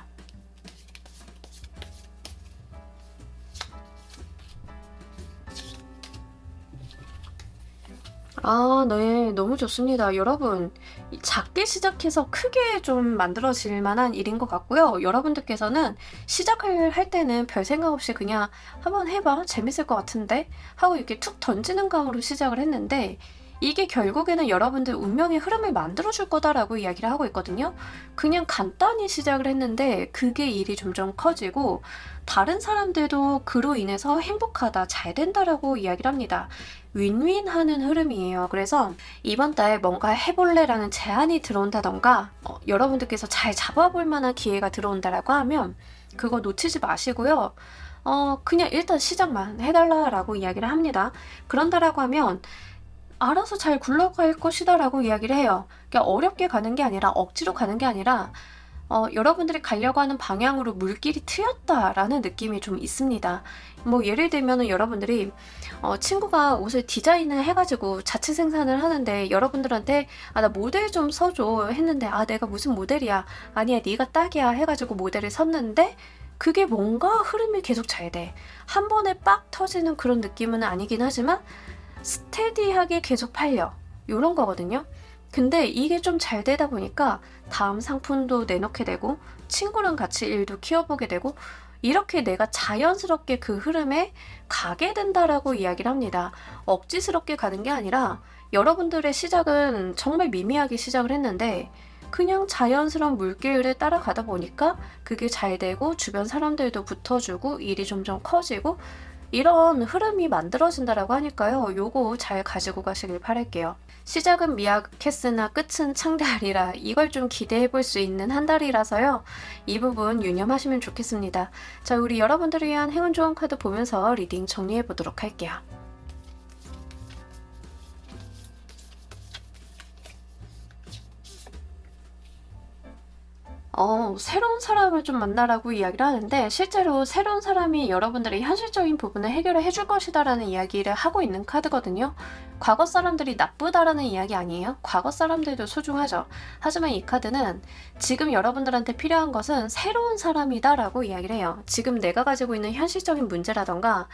아, 네. 너무 좋습니다. 여러분, 작게 시작해서 크게 좀 만들어질 만한 일인 것 같고요. 여러분들께서는 시작을 할 때는 별 생각 없이 그냥 한번 해봐, 재밌을 것 같은데? 하고 이렇게 툭 던지는 감으로 시작을 했는데, 이게 결국에는 여러분들 운명의 흐름을 만들어줄 거다라고 이야기를 하고 있거든요. 그냥 간단히 시작을 했는데 그게 일이 점점 커지고 다른 사람들도 그로 인해서 행복하다, 잘 된다라고 이야기를 합니다. 윈윈하는 흐름이에요. 그래서 이번 달 뭔가 해볼래라는 제안이 들어온다던가 여러분들께서 잘 잡아볼 만한 기회가 들어온다라고 하면 그거 놓치지 마시고요. 그냥 일단 시작만 해달라라고 이야기를 합니다. 그런다라고 하면 알아서 잘 굴러갈 것이다 라고 이야기를 해요. 그러니까 어렵게 가는 게 아니라 억지로 가는 게 아니라 여러분들이 가려고 하는 방향으로 물길이 트였다라는 느낌이 좀 있습니다. 뭐 예를 들면 여러분들이 친구가 옷을 디자인을 해가지고 자체 생산을 하는데 여러분들한테 나 모델 좀 서줘 했는데 내가 무슨 모델이야, 아니야 네가 딱이야 해가지고 모델을 섰는데 그게 뭔가 흐름이 계속 잘 돼. 한 번에 빡 터지는 그런 느낌은 아니긴 하지만 스테디하게 계속 팔려. 이런 거거든요. 근데 이게 좀 잘 되다 보니까 다음 상품도 내놓게 되고 친구랑 같이 일도 키워보게 되고 이렇게 내가 자연스럽게 그 흐름에 가게 된다라고 이야기를 합니다. 억지스럽게 가는 게 아니라 여러분들의 시작은 정말 미미하게 시작을 했는데 그냥 자연스러운 물길을 따라가다 보니까 그게 잘 되고 주변 사람들도 붙어주고 일이 점점 커지고 이런 흐름이 만들어진다라고 하니까요. 요거 잘 가지고 가시길 바랄게요. 시작은 미약했으나 끝은 창대하리라. 이걸 좀 기대해 볼 수 있는 한 달이라서요. 이 부분 유념하시면 좋겠습니다. 자, 우리 여러분들을 위한 행운 좋은 카드 보면서 리딩 정리해 보도록 할게요. 새로운 사람을 좀 만나라고 이야기를 하는데 실제로 새로운 사람이 여러분들의 현실적인 부분을 해결을 해줄 것이다라는 이야기를 하고 있는 카드거든요. 과거 사람들이 나쁘다라는 이야기 아니에요. 과거 사람들도 소중하죠. 하지만 이 카드는 지금 여러분들한테 필요한 것은 새로운 사람이다라고 이야기를 해요. 지금 내가 가지고 있는 현실적인 문제라던가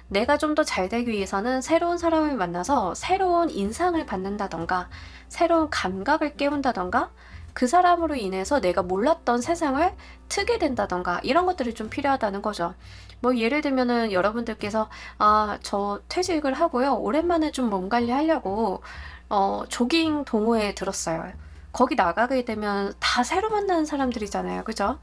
내가 좀 더 잘 되기 위해서는 새로운 사람을 만나서 새로운 인상을 받는다던가 새로운 감각을 깨운다던가 그 사람으로 인해서 내가 몰랐던 세상을 트게 된다던가 이런 것들이 좀 필요하다는 거죠. 뭐 예를 들면은 여러분들께서 저 퇴직을 하고요. 오랜만에 좀 몸 관리하려고 조깅 동호회에 들었어요. 거기 나가게 되면 다 새로 만나는 사람들이잖아요. 그죠?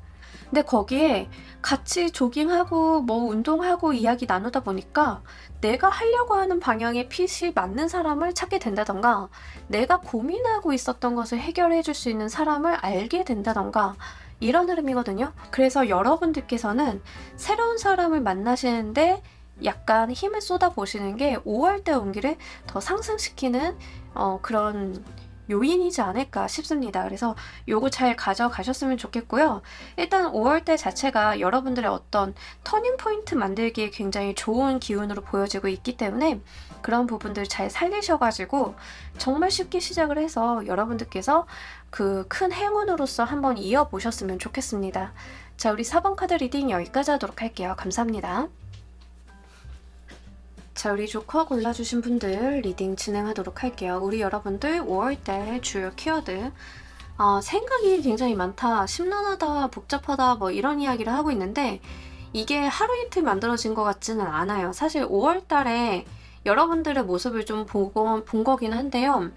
근데 거기에 같이 조깅하고 뭐 운동하고 이야기 나누다 보니까 내가 하려고 하는 방향에 핏이 맞는 사람을 찾게 된다던가 내가 고민하고 있었던 것을 해결해 줄 수 있는 사람을 알게 된다던가 이런 흐름이거든요. 그래서 여러분들께서는 새로운 사람을 만나시는데 약간 힘을 쏟아 보시는 게 5월달 운기를 더 상승시키는 그런 요인이지 않을까 싶습니다. 그래서 요거 잘 가져가셨으면 좋겠고요. 일단 5월달 자체가 여러분들의 어떤 터닝 포인트 만들기에 굉장히 좋은 기운으로 보여지고 있기 때문에 그런 부분들 잘 살리셔가지고 정말 쉽게 시작을 해서 여러분들께서 그 큰 행운으로서 한번 이어보셨으면 좋겠습니다. 자, 우리 4번 카드 리딩 여기까지 하도록 할게요. 감사합니다. 자, 우리 조커 골라주신 분들 리딩 진행하도록 할게요. 우리 여러분들 5월달 주요 키워드 생각이 굉장히 많다, 심란하다, 복잡하다 뭐 이런 이야기를 하고 있는데 이게 하루 이틀 만들어진 것 같지는 않아요. 사실 5월달에 여러분들의 모습을 좀 본 거긴 한데요.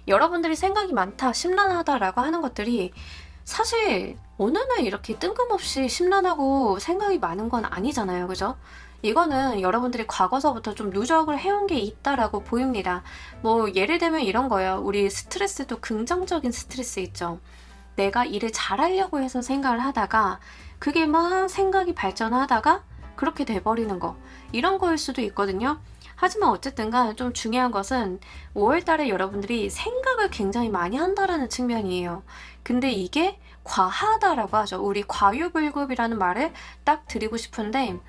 여러분들이 생각이 많다, 심란하다라고 하는 것들이 사실 어느 날 이렇게 뜬금없이 심란하고 생각이 많은 건 아니잖아요. 그죠? 이거는 여러분들이 과거서부터 좀 누적을 해온 게 있다라고 보입니다. 뭐 예를 들면 이런 거예요. 우리 스트레스도 긍정적인 스트레스 있죠. 내가 일을 잘하려고 해서 생각을 하다가 그게 막 생각이 발전하다가 그렇게 돼버리는 거, 이런 거일 수도 있거든요. 하지만 어쨌든 간 좀 중요한 것은 5월달에 여러분들이 생각을 굉장히 많이 한다라는 측면이에요. 근데 이게 과하다라고 하죠. 우리 과유불급이라는 말을 딱 드리고 싶은데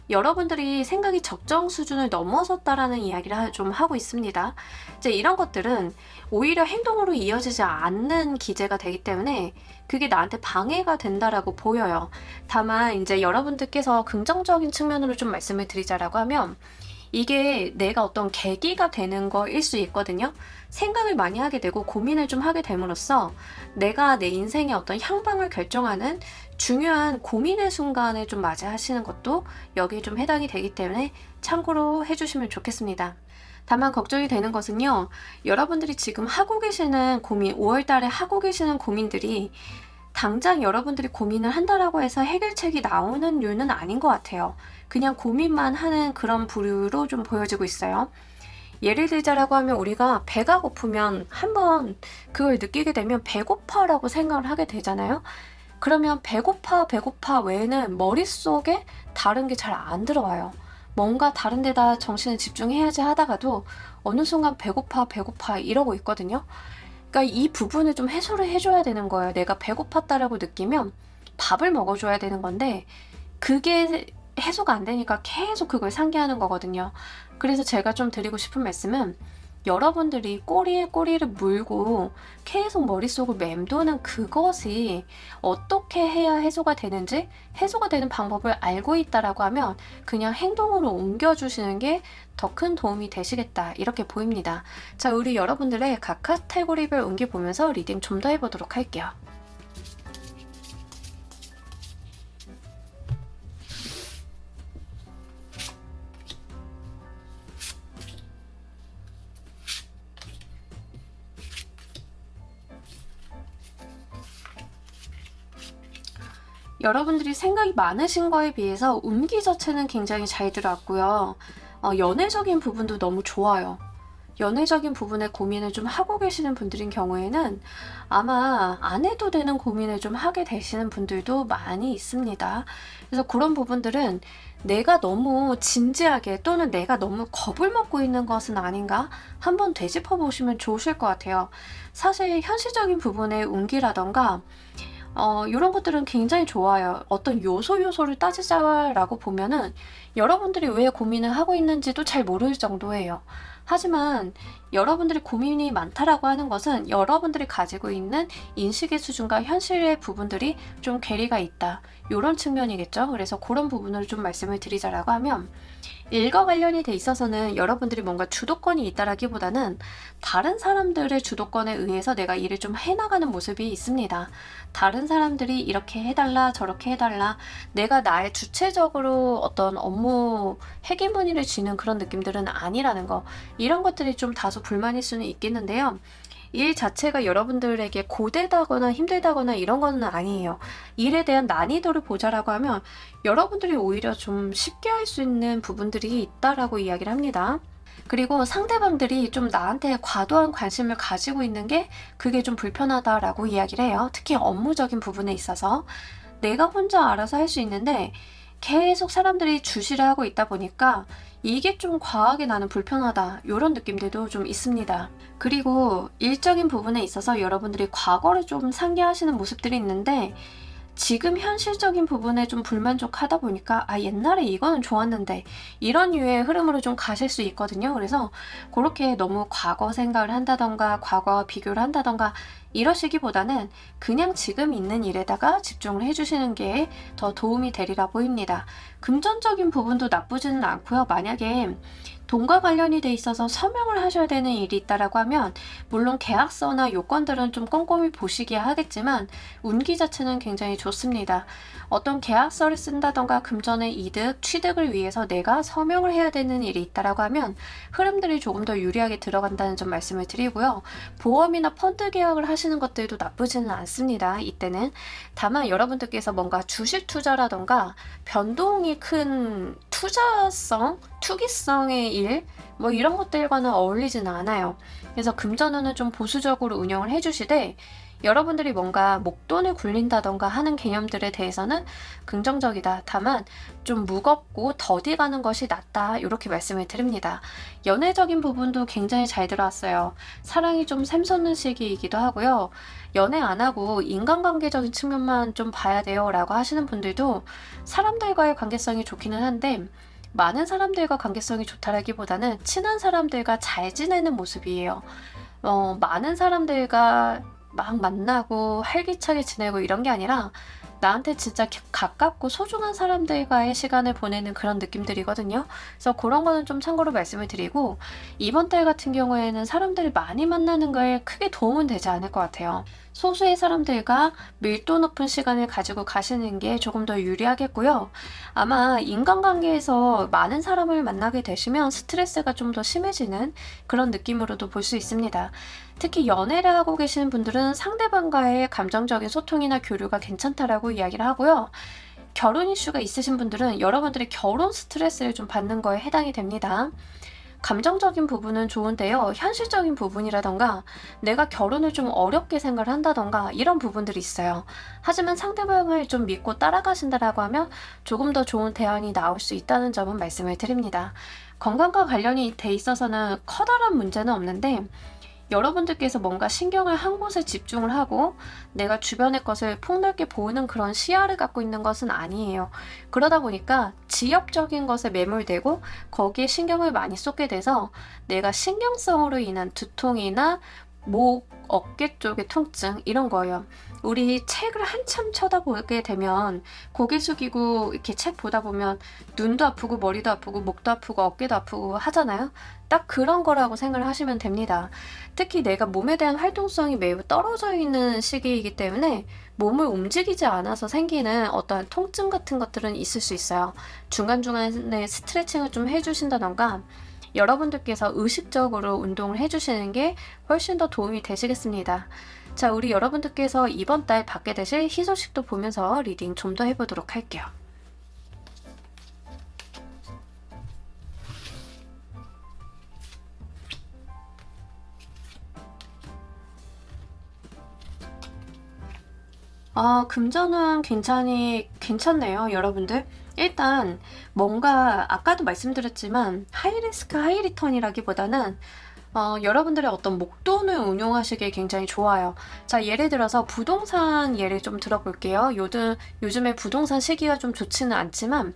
여러분들이 생각이 적정 수준을 넘어섰다라는 이야기를 좀 하고 있습니다. 이제 이런 것들은 오히려 행동으로 이어지지 않는 기제가 되기 때문에 그게 나한테 방해가 된다라고 보여요. 다만 이제 여러분들께서 긍정적인 측면으로 좀 말씀을 드리자라고 하면 이게 내가 어떤 계기가 되는 거일 수 있거든요. 생각을 많이 하게 되고 고민을 좀 하게 됨으로써 내가 내 인생의 어떤 향방을 결정하는 중요한 고민의 순간에 좀 맞이하시는 것도 여기에 좀 해당이 되기 때문에 참고로 해주시면 좋겠습니다. 다만 걱정이 되는 것은요, 여러분들이 지금 하고 계시는 고민, 5월 달에 하고 계시는 고민들이 당장 여러분들이 고민을 한다라고 해서 해결책이 나오는 류는 아닌 것 같아요. 그냥 고민만 하는 그런 부류로 좀 보여지고 있어요. 예를 들자라고 하면 우리가 배가 고프면 한번 그걸 느끼게 되면 배고파라고 생각을 하게 되잖아요. 그러면 배고파 외에는 머릿속에 다른 게 잘 안 들어와요. 뭔가 다른 데다 정신을 집중해야지 하다가도 어느 순간 배고파 이러고 있거든요. 그러니까 이 부분을 좀 해소를 해줘야 되는 거예요. 내가 배고팠다라고 느끼면 밥을 먹어줘야 되는 건데 그게 해소가 안 되니까 계속 그걸 상기하는 거거든요. 그래서 제가 좀 드리고 싶은 말씀은 여러분들이 꼬리에 꼬리를 물고 계속 머릿속을 맴도는 그것이 어떻게 해야 해소가 되는지, 해소가 되는 방법을 알고 있다라고 하면 그냥 행동으로 옮겨주시는 게 더 큰 도움이 되시겠다, 이렇게 보입니다. 자, 우리 여러분들의 각 카테고리별 옮겨 보면서 리딩 좀 더 해보도록 할게요. 여러분들이 생각이 많으신 거에 비해서 운기 자체는 굉장히 잘 들어왔고요. 연애적인 부분도 너무 좋아요. 연애적인 부분에 고민을 좀 하고 계시는 분들인 경우에는 아마 안 해도 되는 고민을 좀 하게 되시는 분들도 많이 있습니다. 그래서 그런 부분들은 내가 너무 진지하게 또는 내가 너무 겁을 먹고 있는 것은 아닌가 한번 되짚어 보시면 좋으실 것 같아요. 사실 현실적인 부분의 운기라던가 이런 것들은 굉장히 좋아요. 어떤 요소를 따지자라고 보면은 여러분들이 왜 고민을 하고 있는지도 잘 모를 정도예요. 하지만 여러분들이 고민이 많다라고 하는 것은 여러분들이 가지고 있는 인식의 수준과 현실의 부분들이 좀 괴리가 있다, 이런 측면이겠죠. 그래서 그런 부분을 좀 말씀을 드리자라고 하면, 일과 관련이 돼 있어서는 여러분들이 뭔가 주도권이 있다라기보다는 다른 사람들의 주도권에 의해서 내가 일을 좀 해나가는 모습이 있습니다. 다른 사람들이 이렇게 해달라 저렇게 해달라, 내가 나의 주체적으로 어떤 업무 헤게모니를 쥐는 그런 느낌들은 아니라는 거, 이런 것들이 좀 다소 불만일 수는 있겠는데요. 일 자체가 여러분들에게 고되다거나 힘들다거나 이런 거는 아니에요. 일에 대한 난이도를 보자라고 하면 여러분들이 오히려 좀 쉽게 할 수 있는 부분들이 있다라고 이야기를 합니다. 그리고 상대방들이 좀 나한테 과도한 관심을 가지고 있는 게 그게 좀 불편하다라고 이야기를 해요. 특히 업무적인 부분에 있어서 내가 혼자 알아서 할 수 있는데 계속 사람들이 주시를 하고 있다 보니까 이게 좀 과하게 나는 불편하다, 이런 느낌들도 좀 있습니다. 그리고 일적인 부분에 있어서 여러분들이 과거를 좀 상기하시는 모습들이 있는데 지금 현실적인 부분에 좀 불만족하다 보니까 옛날에 이거는 좋았는데, 이런 류의 흐름으로 좀 가실 수 있거든요. 그래서 그렇게 너무 과거 생각을 한다던가 과거와 비교를 한다던가 이러시기보다는 그냥 지금 있는 일에다가 집중을 해주시는 게 더 도움이 되리라 보입니다. 금전적인 부분도 나쁘지는 않고요. 만약에 돈과 관련이 돼 있어서 서명을 하셔야 되는 일이 있다라고 하면 물론 계약서나 요건들은 좀 꼼꼼히 보시기야 하겠지만 운기 자체는 굉장히 좋습니다. 어떤 계약서를 쓴다던가 금전의 이득, 취득을 위해서 내가 서명을 해야 되는 일이 있다라고 하면 흐름들이 조금 더 유리하게 들어간다는 점 말씀을 드리고요. 보험이나 펀드 계약을 하시는 것들도 나쁘지는 않습니다. 이때는. 다만 여러분들께서 뭔가 주식 투자라던가 변동이 큰 투자성, 투기성의 일, 뭐 이런 것들과는 어울리지는 않아요. 그래서 금전운은 좀 보수적으로 운영을 해주시되 여러분들이 뭔가 목돈을 굴린다던가 하는 개념들에 대해서는 긍정적이다. 다만 좀 무겁고 더디 가는 것이 낫다, 이렇게 말씀을 드립니다. 연애적인 부분도 굉장히 잘 들어왔어요. 사랑이 좀 샘솟는 시기이기도 하고요. 연애 안 하고 인간관계적인 측면만 좀 봐야 돼요 라고 하시는 분들도 사람들과의 관계성이 좋기는 한데 많은 사람들과 관계성이 좋다라기보다는 친한 사람들과 잘 지내는 모습이에요. 많은 사람들과 막 만나고 활기차게 지내고 이런 게 아니라 나한테 진짜 가깝고 소중한 사람들과의 시간을 보내는 그런 느낌들이거든요. 그래서 그런 거는 좀 참고로 말씀을 드리고, 이번 달 같은 경우에는 사람들을 많이 만나는 거에 크게 도움은 되지 않을 것 같아요. 소수의 사람들과 밀도 높은 시간을 가지고 가시는 게 조금 더 유리하겠고요. 아마 인간관계에서 많은 사람을 만나게 되시면 스트레스가 좀 더 심해지는 그런 느낌으로도 볼 수 있습니다. 특히 연애를 하고 계시는 분들은 상대방과의 감정적인 소통이나 교류가 괜찮다라고 이야기를 하고요. 결혼 이슈가 있으신 분들은 여러분들의 결혼 스트레스를 좀 받는 거에 해당이 됩니다. 감정적인 부분은 좋은데요. 현실적인 부분이라던가 내가 결혼을 좀 어렵게 생각을 한다던가 이런 부분들이 있어요. 하지만 상대방을 좀 믿고 따라가신다라고 하면 조금 더 좋은 대안이 나올 수 있다는 점은 말씀을 드립니다. 건강과 관련이 돼 있어서는 커다란 문제는 없는데 여러분들께서 뭔가 신경을 한 곳에 집중을 하고 내가 주변의 것을 폭넓게 보는 그런 시야를 갖고 있는 것은 아니에요. 그러다 보니까 지엽적인 것에 매몰되고 거기에 신경을 많이 쏟게 돼서 내가 신경성으로 인한 두통이나 목, 어깨 쪽의 통증 이런 거예요. 우리 책을 한참 쳐다보게 되면 고개 숙이고 이렇게 책 보다 보면 눈도 아프고 머리도 아프고 목도 아프고 어깨도 아프고 하잖아요. 딱 그런 거라고 생각을 하시면 됩니다. 특히 내가 몸에 대한 활동성이 매우 떨어져 있는 시기이기 때문에 몸을 움직이지 않아서 생기는 어떠한 통증 같은 것들은 있을 수 있어요. 중간중간에 스트레칭을 좀 해주신다던가 여러분들께서 의식적으로 운동을 해주시는 게 훨씬 더 도움이 되시겠습니다. 자, 우리 여러분들께서 이번 달 받게 되실 희소식도 보면서 리딩 좀 더 해보도록 할게요. 금전은 괜찮네요, 여러분들. 일단 뭔가 아까도 말씀드렸지만 하이리스크 하이리턴이라기보다는 여러분들의 어떤 목돈을 운용하시기에 굉장히 좋아요. 자, 예를 들어서 부동산 예를 좀 들어볼게요. 요즘에 부동산 시기가 좀 좋지는 않지만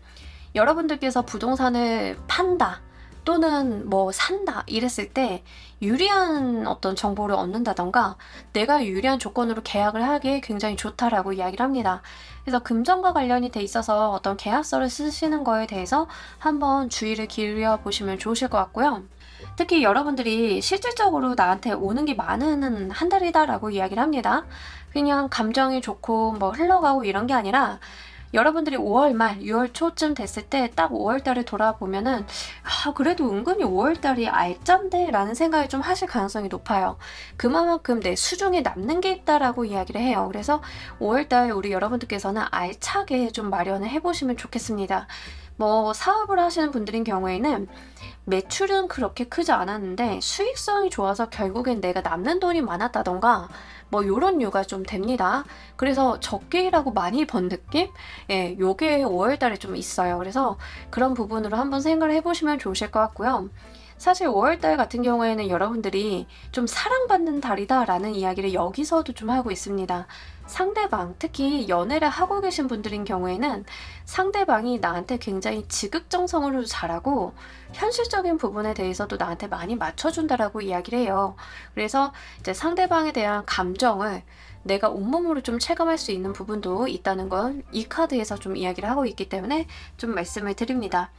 여러분들께서 부동산을 판다 또는 뭐 산다 이랬을 때 유리한 어떤 정보를 얻는다던가 내가 유리한 조건으로 계약을 하기에 굉장히 좋다라고 이야기를 합니다. 그래서 금전과 관련이 돼 있어서 어떤 계약서를 쓰시는 거에 대해서 한번 주의를 기울여 보시면 좋으실 것 같고요. 특히 여러분들이 실질적으로 나한테 오는 게 많은 한 달이다라고 이야기를 합니다. 그냥 감정이 좋고 뭐 흘러가고 이런 게 아니라 여러분들이 5월 말, 6월 초쯤 됐을 때 딱 5월 달을 돌아보면은 그래도 은근히 5월 달이 알짠데 라는 생각을 좀 하실 가능성이 높아요. 그만큼 내 수중에 남는 게 있다라고 이야기를 해요. 그래서 5월 달 우리 여러분들께서는 알차게 좀 마련을 해보시면 좋겠습니다. 뭐 사업을 하시는 분들인 경우에는 매출은 그렇게 크지 않았는데 수익성이 좋아서 결국엔 내가 남는 돈이 많았다던가 뭐 요런 이유가 좀 됩니다. 그래서 적게 일하고 많이 번 느낌? 예, 요게 5월 달에 좀 있어요. 그래서 그런 부분으로 한번 생각을 해보시면 좋으실 것 같고요. 사실 5월 달 같은 경우에는 여러분들이 좀 사랑받는 달이다 라는 이야기를 여기서도 좀 하고 있습니다. 상대방, 특히 연애를 하고 계신 분들인 경우에는 상대방이 나한테 굉장히 지극정성으로 잘하고 현실적인 부분에 대해서도 나한테 많이 맞춰준다라고 이야기를 해요. 그래서 이제 상대방에 대한 감정을 내가 온몸으로 좀 체감할 수 있는 부분도 있다는 걸 이 카드에서 좀 이야기를 하고 있기 때문에 좀 말씀을 드립니다.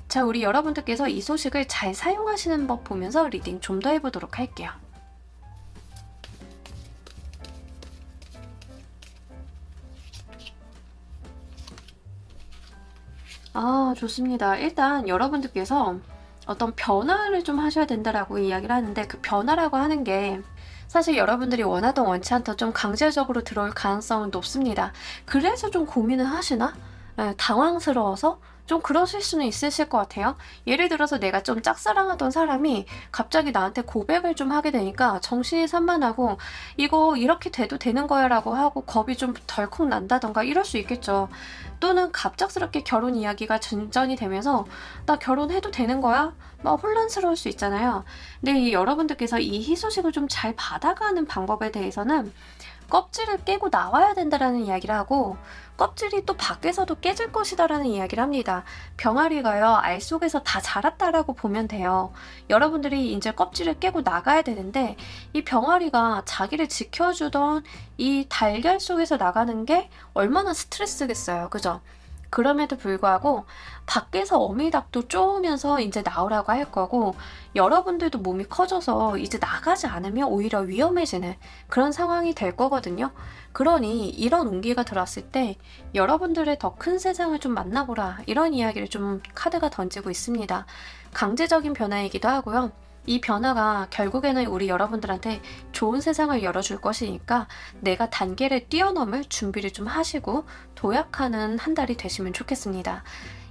자, 우리 여러분들께서 이 소식을 잘 사용하시는 법 보면서 리딩 좀 더 해보도록 할게요. 좋습니다. 일단 여러분들께서 어떤 변화를 좀 하셔야 된다라고 이야기를 하는데 그 변화라고 하는 게 사실 여러분들이 원하던 원치 않던 좀 강제적으로 들어올 가능성은 높습니다. 그래서 좀 고민을 하시나? 당황스러워서? 좀 그러실 수는 있으실 것 같아요. 예를 들어서 내가 좀 짝사랑하던 사람이 갑자기 나한테 고백을 좀 하게 되니까 정신이 산만하고 이거 이렇게 돼도 되는 거야 라고 하고 겁이 좀 덜컥 난다던가 이럴 수 있겠죠. 또는 갑작스럽게 결혼 이야기가 진전이 되면서 나 결혼해도 되는 거야? 막 혼란스러울 수 있잖아요. 근데 여러분들께서 이 희소식을 좀 잘 받아가는 방법에 대해서는 껍질을 깨고 나와야 된다라는 이야기를 하고 껍질이 또 밖에서도 깨질 것이다라는 이야기를 합니다. 병아리가요, 알 속에서 다 자랐다라고 보면 돼요. 여러분들이 이제 껍질을 깨고 나가야 되는데 이 병아리가 자기를 지켜주던 이 달걀 속에서 나가는 게 얼마나 스트레스겠어요. 그죠? 그럼에도 불구하고 밖에서 어미닭도 쪼으면서 이제 나오라고 할 거고, 여러분들도 몸이 커져서 이제 나가지 않으면 오히려 위험해지는 그런 상황이 될 거거든요. 그러니 이런 운기가 들어왔을 때 여러분들의 더 큰 세상을 좀 만나보라, 이런 이야기를 좀 카드가 던지고 있습니다. 강제적인 변화이기도 하고요. 이 변화가 결국에는 우리 여러분들한테 좋은 세상을 열어줄 것이니까 내가 단계를 뛰어넘을 준비를 좀 하시고 도약하는 한 달이 되시면 좋겠습니다.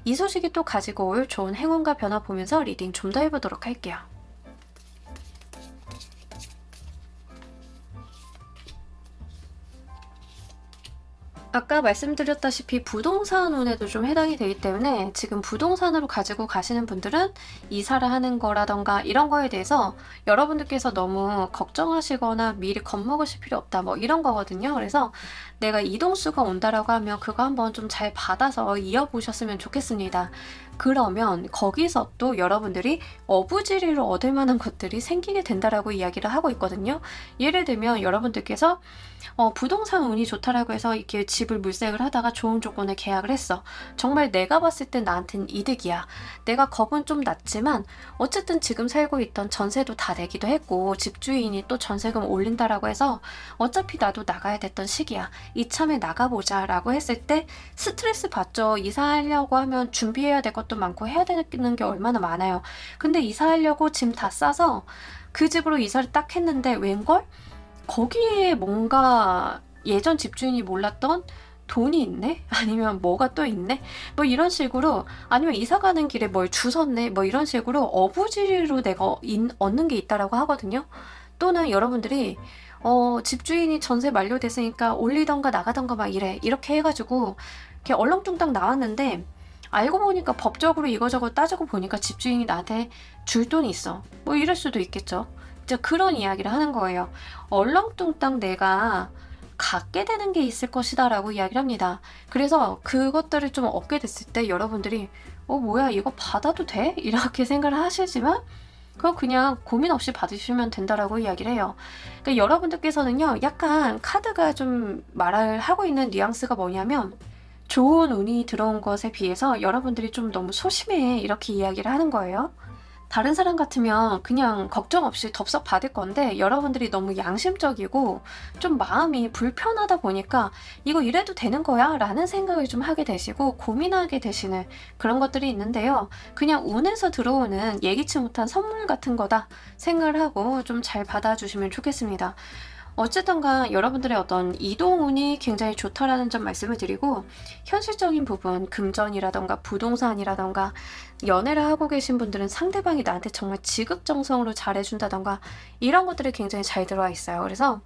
이 소식이 또 가지고 올 좋은 행운과 변화 보면서 리딩 좀 더 해보도록 할게요. 아까 말씀드렸다시피 부동산 운에도 좀 해당이 되기 때문에 지금 부동산으로 가지고 가시는 분들은 이사를 하는 거라던가 이런 거에 대해서 여러분들께서 너무 걱정하시거나 미리 겁먹으실 필요 없다, 뭐 이런 거거든요. 그래서 내가 이동수가 온다라고 하면 그거 한번 좀 잘 받아서 이어보셨으면 좋겠습니다. 그러면 거기서 또 여러분들이 어부지리로 얻을 만한 것들이 생기게 된다라고 이야기를 하고 있거든요. 예를 들면 여러분들께서 부동산 운이 좋다라고 해서 이렇게 집을 물색을 하다가 좋은 조건에 계약을 했어. 정말 내가 봤을 땐 나한텐 이득이야. 내가 겁은 좀 났지만 어쨌든 지금 살고 있던 전세도 다 내기도 했고 집주인이 또 전세금 올린다라고 해서 어차피 나도 나가야 됐던 시기야. 이참에 나가보자 라고 했을 때 스트레스 받죠. 이사하려고 하면 준비해야 될 것도 많고 해야 되는 게 얼마나 많아요. 근데 이사하려고 짐 다 싸서 그 집으로 이사를 딱 했는데 웬걸? 거기에 뭔가 예전 집주인이 몰랐던 돈이 있네? 아니면 뭐가 또 있네? 뭐 이런 식으로, 아니면 이사 가는 길에 뭘 주웠네? 뭐 이런 식으로 어부지리로 내가 얻는 게 있다라고 하거든요. 또는 여러분들이 집주인이 전세 만료됐으니까 올리던가 나가던가 막 이래. 이렇게 해가지고 이렇게 얼렁뚱땅 나왔는데 알고 보니까 법적으로 이거저거 따지고 보니까 집주인이 나한테 줄 돈이 있어. 뭐 이럴 수도 있겠죠. 이제 그런 이야기를 하는 거예요. 얼렁뚱땅 내가 갖게 되는 게 있을 것이다 라고 이야기를 합니다. 그래서 그것들을 좀 얻게 됐을 때 여러분들이 뭐야 이거 받아도 돼? 이렇게 생각을 하시지만 그거 그냥 고민 없이 받으시면 된다라고 이야기를 해요. 그러니까 여러분들께서는요, 약간 카드가 좀 말을 하고 있는 뉘앙스가 뭐냐면 좋은 운이 들어온 것에 비해서 여러분들이 좀 너무 소심해, 이렇게 이야기를 하는 거예요. 다른 사람 같으면 그냥 걱정 없이 덥석 받을 건데 여러분들이 너무 양심적이고 좀 마음이 불편하다 보니까 이거 이래도 되는 거야? 라는 생각을 좀 하게 되시고 고민하게 되시는 그런 것들이 있는데요. 그냥 운에서 들어오는 예기치 못한 선물 같은 거다 생각을 하고 좀 잘 받아주시면 좋겠습니다. 어쨌든간 여러분들의 어떤 이동운이 굉장히 좋다라는 점 말씀을 드리고, 현실적인 부분, 금전이라던가 부동산이라던가 연애를 하고 계신 분들은 상대방이 나한테 정말 지극정성으로 잘해준다던가 이런 것들이 굉장히 잘 들어와 있어요. 그래서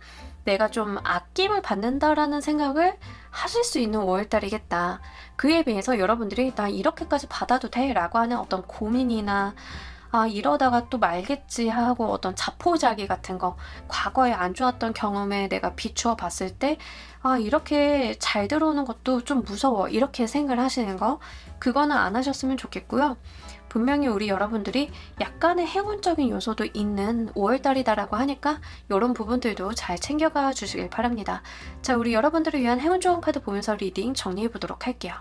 내가 좀 아낌을 받는다라는 생각을 하실 수 있는 5월달이겠다. 그에 비해서 여러분들이 나 이렇게까지 받아도 돼? 라고 하는 어떤 고민이나 이러다가 또 말겠지 하고 어떤 자포자기 같은 거, 과거에 안 좋았던 경험에 내가 비추어 봤을 때 이렇게 잘 들어오는 것도 좀 무서워, 이렇게 생각을 하시는 거, 그거는 안 하셨으면 좋겠고요. 분명히 우리 여러분들이 약간의 행운적인 요소도 있는 5월달이다라고 하니까 이런 부분들도 잘 챙겨가 주시길 바랍니다. 자, 우리 여러분들을 위한 행운 좋은 카드 보면서 리딩 정리해 보도록 할게요.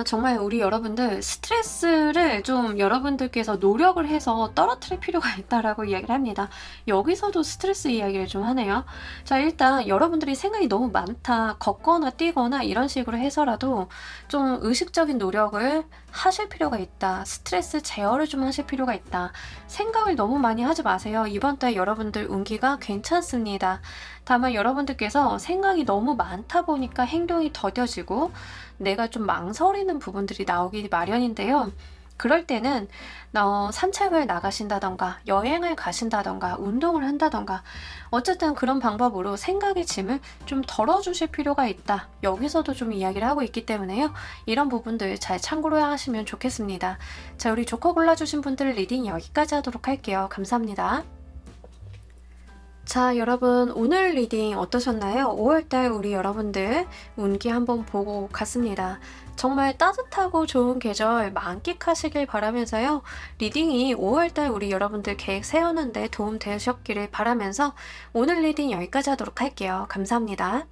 정말 우리 여러분들 스트레스를 좀 여러분들께서 노력을 해서 떨어뜨릴 필요가 있다라고 이야기를 합니다. 여기서도 스트레스 이야기를 좀 하네요. 자, 일단 여러분들이 생각이 너무 많다, 걷거나 뛰거나 이런 식으로 해서라도 좀 의식적인 노력을 하실 필요가 있다. 스트레스 제어를 좀 하실 필요가 있다. 생각을 너무 많이 하지 마세요. 이번 달 여러분들 운기가 괜찮습니다. 다만 여러분들께서 생각이 너무 많다 보니까 행동이 더뎌지고 내가 좀 망설이는 부분들이 나오기 마련인데요. 그럴 때는 산책을 나가신다던가 여행을 가신다던가 운동을 한다던가 어쨌든 그런 방법으로 생각의 짐을 좀 덜어주실 필요가 있다. 여기서도 좀 이야기를 하고 있기 때문에요. 이런 부분들 잘 참고로 하시면 좋겠습니다. 자, 우리 조커 골라주신 분들 리딩 여기까지 하도록 할게요. 감사합니다. 자, 여러분, 오늘 리딩 어떠셨나요? 5월달 우리 여러분들 운기 한번 보고 갔습니다. 정말 따뜻하고 좋은 계절 만끽하시길 바라면서요. 리딩이 5월달 우리 여러분들 계획 세우는데 도움 되셨기를 바라면서 오늘 리딩 여기까지 하도록 할게요. 감사합니다.